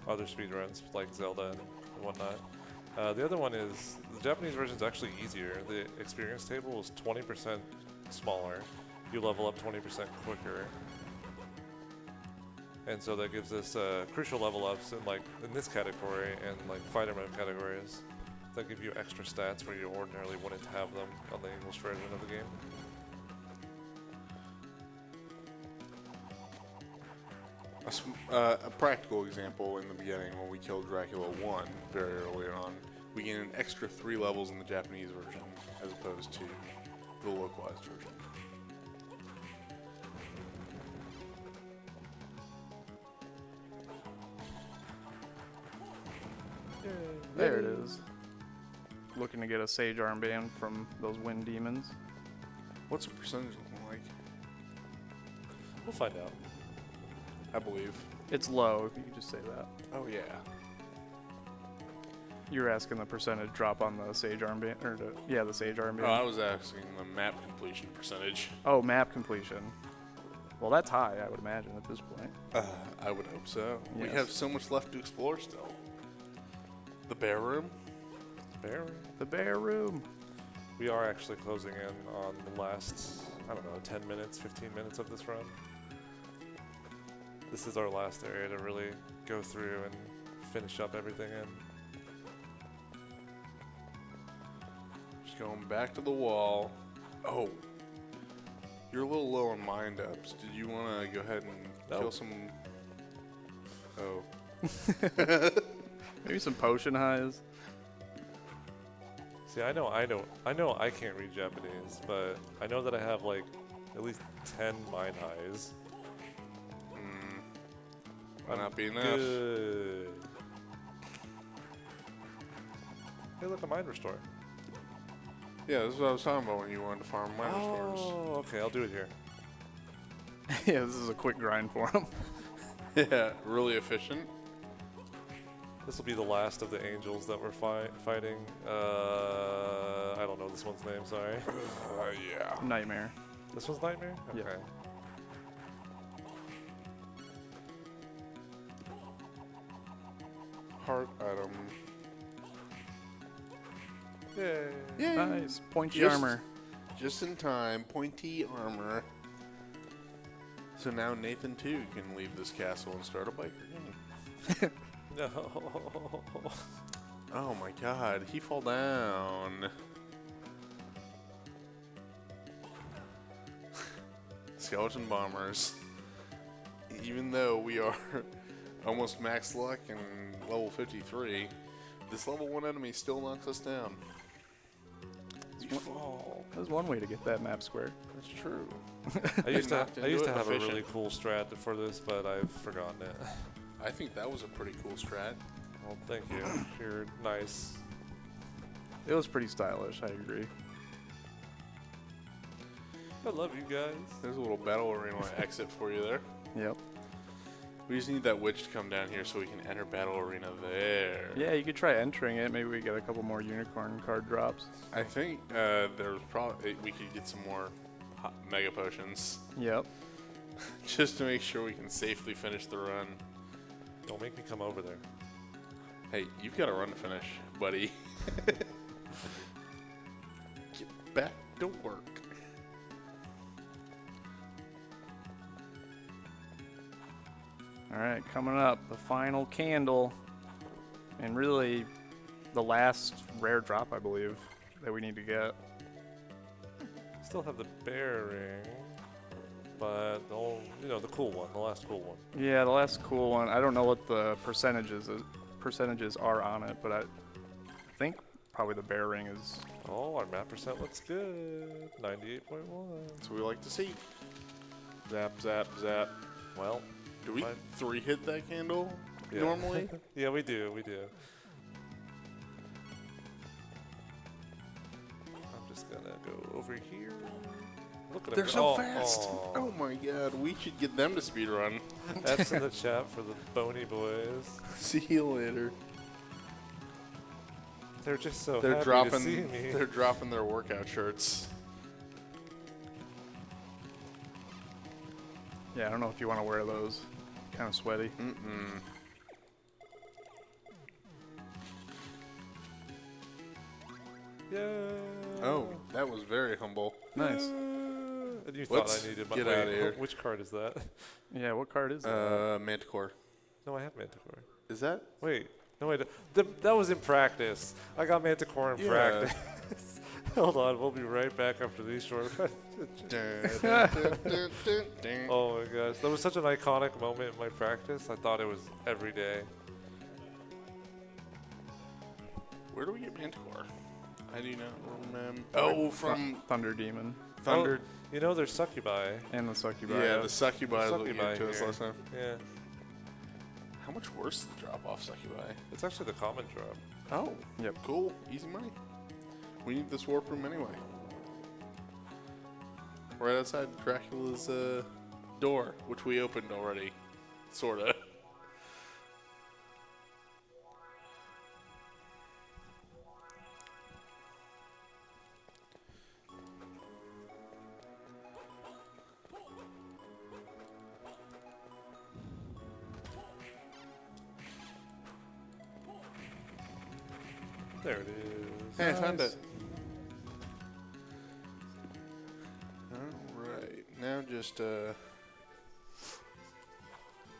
other speedruns like Zelda and whatnot. The other one is the Japanese version is actually easier. The experience table is 20% smaller. You level up 20% quicker. And so that gives us crucial level ups in this category and like fighter mode categories that give you extra stats where you ordinarily wouldn't have them on the English version of the game. A practical example in the beginning when we killed Dracula 1 very early on, we gain an extra 3 levels in the Japanese version as opposed to the localized version. There it is. Looking to get a Sage armband from those wind demons. What's the percentage looking like? We'll find out. I believe. It's low, if you could just say that. Oh yeah. You're asking the percentage drop on the Sage armband, the Sage armband. Oh, I was asking the map completion percentage. Oh, map completion. Well, that's high, I would imagine, at this point. I would hope so. We Yes. have so much left to explore still. The bear room? The bear room. We are actually closing in on the last, 10 minutes, 15 minutes of this run. This is our last area to really go through and finish up everything in. Just going back to the wall. Oh. You're a little low on mind ups. Did you want to go ahead and kill some... Oh. Maybe some potion highs. See, I know I can't read Japanese, but I know that I have like at least 10 mind highs. Might not be enough. Good. Hey, look, a mind restore. Yeah, this is what I was talking about when you wanted to farm mine restores. Oh, okay, I'll do it here. Yeah, this is a quick grind for him. Yeah, really efficient. This will be the last of the angels that we're fighting. I don't know this one's name, sorry. Yeah. Nightmare. This one's Nightmare? Okay. Yeah. Heart item. Yay. Yay. Nice. Pointy Just- armor. Just in time. Pointy armor. So now Nathan too can leave this castle and start a biker gang. No. Oh my god, he fall down. Skeleton bombers. Even though we are almost max luck and level 53, this level 1 enemy still knocks us down. You fall. There's one way to get that map square. That's true. I used to Knocked into it, have a really efficient. cool strat for this, but I've forgotten it. I think that was a pretty cool strat. Well, thank you. You're nice. It was pretty stylish, I agree. I love you guys. There's a little battle arena exit for you there. Yep. We just need that witch to come down here so we can enter battle arena there. Yeah, you could try entering it. Maybe we get a couple more unicorn card drops. I think there's probably we could get some more mega potions Yep. just to make sure we can safely finish the run. Don't make me come over there. Hey, you've got a run to finish, buddy. Get back to work. All right, coming up, the final candle, and really the last rare drop, I believe, that we need to get. Still have the bear ring, but the cool one, the last cool one. Yeah, the last cool one. I don't know what the percentages are on it, but I think probably the bear ring is. Oh, our map percent looks good. 98.1. That's what we like to see. Zap, zap, zap. Well, Do we Fine. 3-hit that candle yeah. normally? Yeah, we do. I'm just gonna go over here. Look at They're them. so fast. Oh my god, we should get them to speedrun. That's in the chat for the bony boys. See you later. They're just so They're happy dropping. to see me. They're dropping their workout shirts. Yeah, I don't know if you want to wear those. Kind of sweaty. Mm-mm. Yeah. Oh, that was very humble. Nice. And you Let's thought I needed my get wait, outta here. Which card is that? Yeah, what card is it? Manticore. No, I have Manticore. Is that? Wait. No, wait. That was in practice. I got Manticore in Yeah. practice. Hold on. We'll be right back after these short. Oh Oh my gosh. That was such an iconic moment in my practice. I thought it was every day. Where do we get Manticore? I do not remember. Oh, from Thunder Demon Thunder. You know, there's succubi. and the Succubi. Yeah, the succubi is what you Succubi gave to us here. last time. Yeah. How much worse is the drop off succubi? It's actually the common drop. Oh, Yep. cool. Easy money. We need this warp room anyway. Right outside Dracula's door, which we opened already. Sorta. There it is. Hey, I found Nice. it. Alright, now just,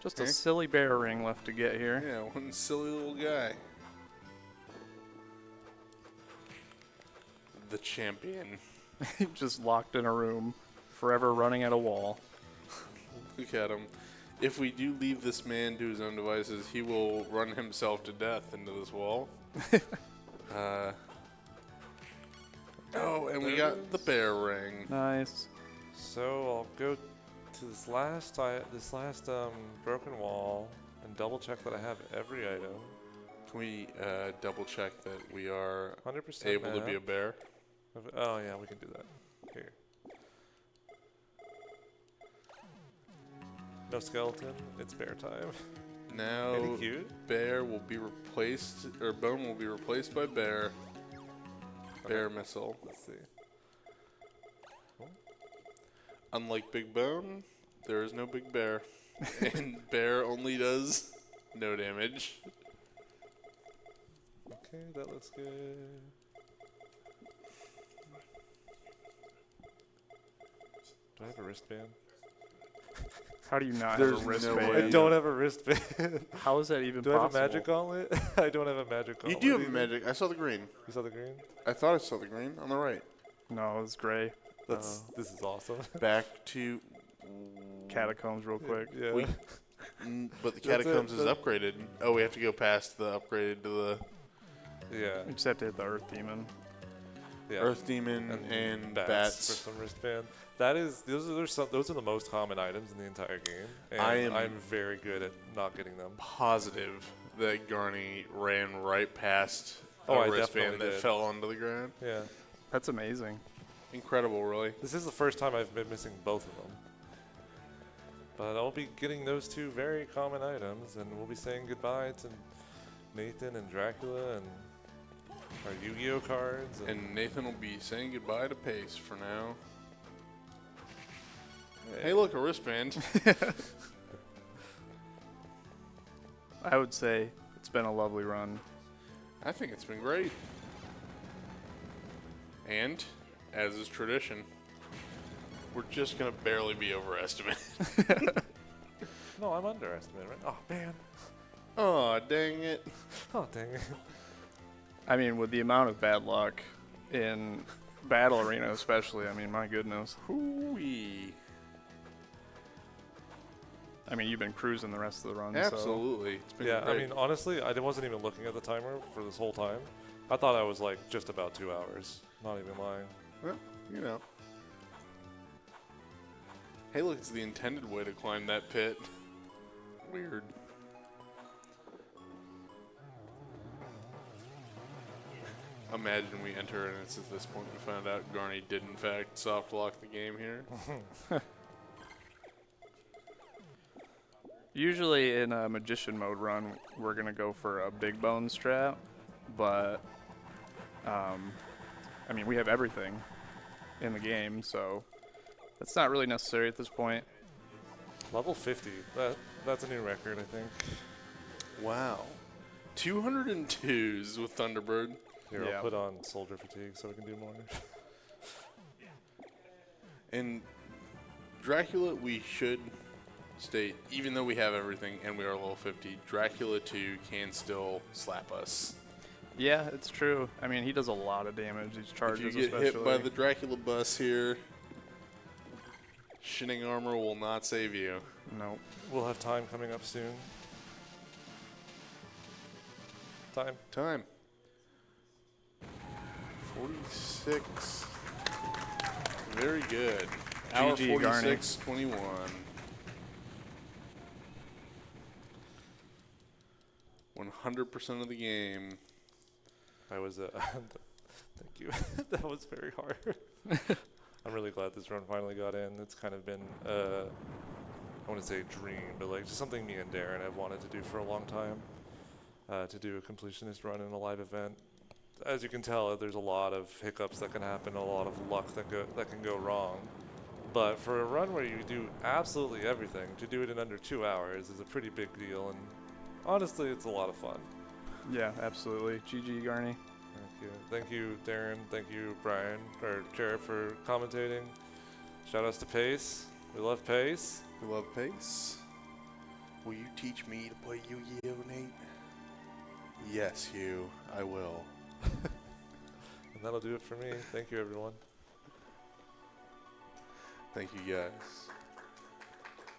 Just Okay. a silly bear ring left to get here. yeah, one silly little guy. The champion. Just locked in a room, forever running at a wall. Look at him. If we do leave this man to his own devices, he will run himself to death into this wall. Oh, and we There got it the is. bear ring. Nice. So I'll go to this last broken wall and double check that I have every item. Can we double check that we are 100% able to be a map. bear? Oh yeah, we can do that. Here. No skeleton. It's bear time. Now Any cute? bear will be replaced, or bone will be replaced by bear. Bear missile. Let's see. Unlike Big Bone, there is no Big Bear, and bear only does no damage. Okay, that looks good. Do I have a wristband? How do you not There's have a no wristband? way. I don't have a wristband. How is that even Do I have possible? a magic gauntlet? I don't have a magic You gauntlet. do have a either. magic. I saw the green. You saw the green? I thought I saw the green on the right. No, it's gray. This is awesome. Back to. Catacombs real quick. Yeah. We- but the That's it, catacombs is the- upgraded. Oh, we have to go past the upgraded to the Yeah. You just have to hit the Earth Demon. Yeah. Earth Demon and bats. for some wristband. Those are the most common items in the entire game, and I'm very good at not getting them. Positive that Garni ran right past Oh, I a wristband definitely that did. fell onto the ground. Yeah. That's amazing. Incredible, really. This is the first time I've been missing both of them. But I'll be getting those two very common items, and we'll be saying goodbye to Nathan and Dracula and our Yu-Gi-Oh cards. And Nathan will be saying goodbye to Pace for now. Hey, look, a wristband. I would say it's been a lovely run. I think it's been great. And, as is tradition, we're just going to barely be overestimated. No, I'm underestimated, right? Oh, man. Oh, dang it. Oh, dang it. I mean, with the amount of bad luck in Battle Arena especially, I mean, my goodness. Hoo-wee. I mean, you've been cruising the rest of the run. Absolutely. It's been Yeah, great. I mean, honestly, I wasn't even looking at the timer for this whole time. I thought I was, like, just about 2 hours. Not even lying. Well, you know. Hey, look, it's the intended way to climb that pit. Weird. Imagine we enter and it's at this point we found out Garni did in fact soft lock the game here. Usually in a Magician mode run, we're going to go for a big bone strat, but, I mean, we have everything in the game, so that's not really necessary at this point. Level 50. That's a new record, I think. Wow. 202s with Thunderbird. Here, Yeah. I'll put on Soldier Fatigue so we can do more. And Dracula, we should state, even though we have everything and we are level 50, Dracula 2 can still slap us. Yeah, it's true. I mean, he does a lot of damage, these charges If you get especially. hit by the Dracula bus here, Shinning Armor will not save you. Nope. We'll have time coming up soon. Time. Time. 46. Very good. Hour GG, Garni. 46, 21. %of the game. I was, thank you. That was very hard. I'm really glad this run finally got in. It's kind of been, I want to say a dream, but like just something me and Darren have wanted to do for a long time. To do a completionist run in a live event. As you can tell, there's a lot of hiccups that can happen, a lot of luck that can go wrong. But for a run where you do absolutely everything, to do it in under 2 hours is a pretty big deal, and honestly, it's a lot of fun. Yeah, absolutely. GG, Garni. Thank you. Thank you, Darren. Thank you, Brian, or Jared, for commentating. Shout outs to Pace. We love Pace. We love Pace. Will you teach me to play Yu-Gi-Oh, Nate? Yes, Hugh, I will. And that'll do it for me. Thank you, everyone. Thank you, guys.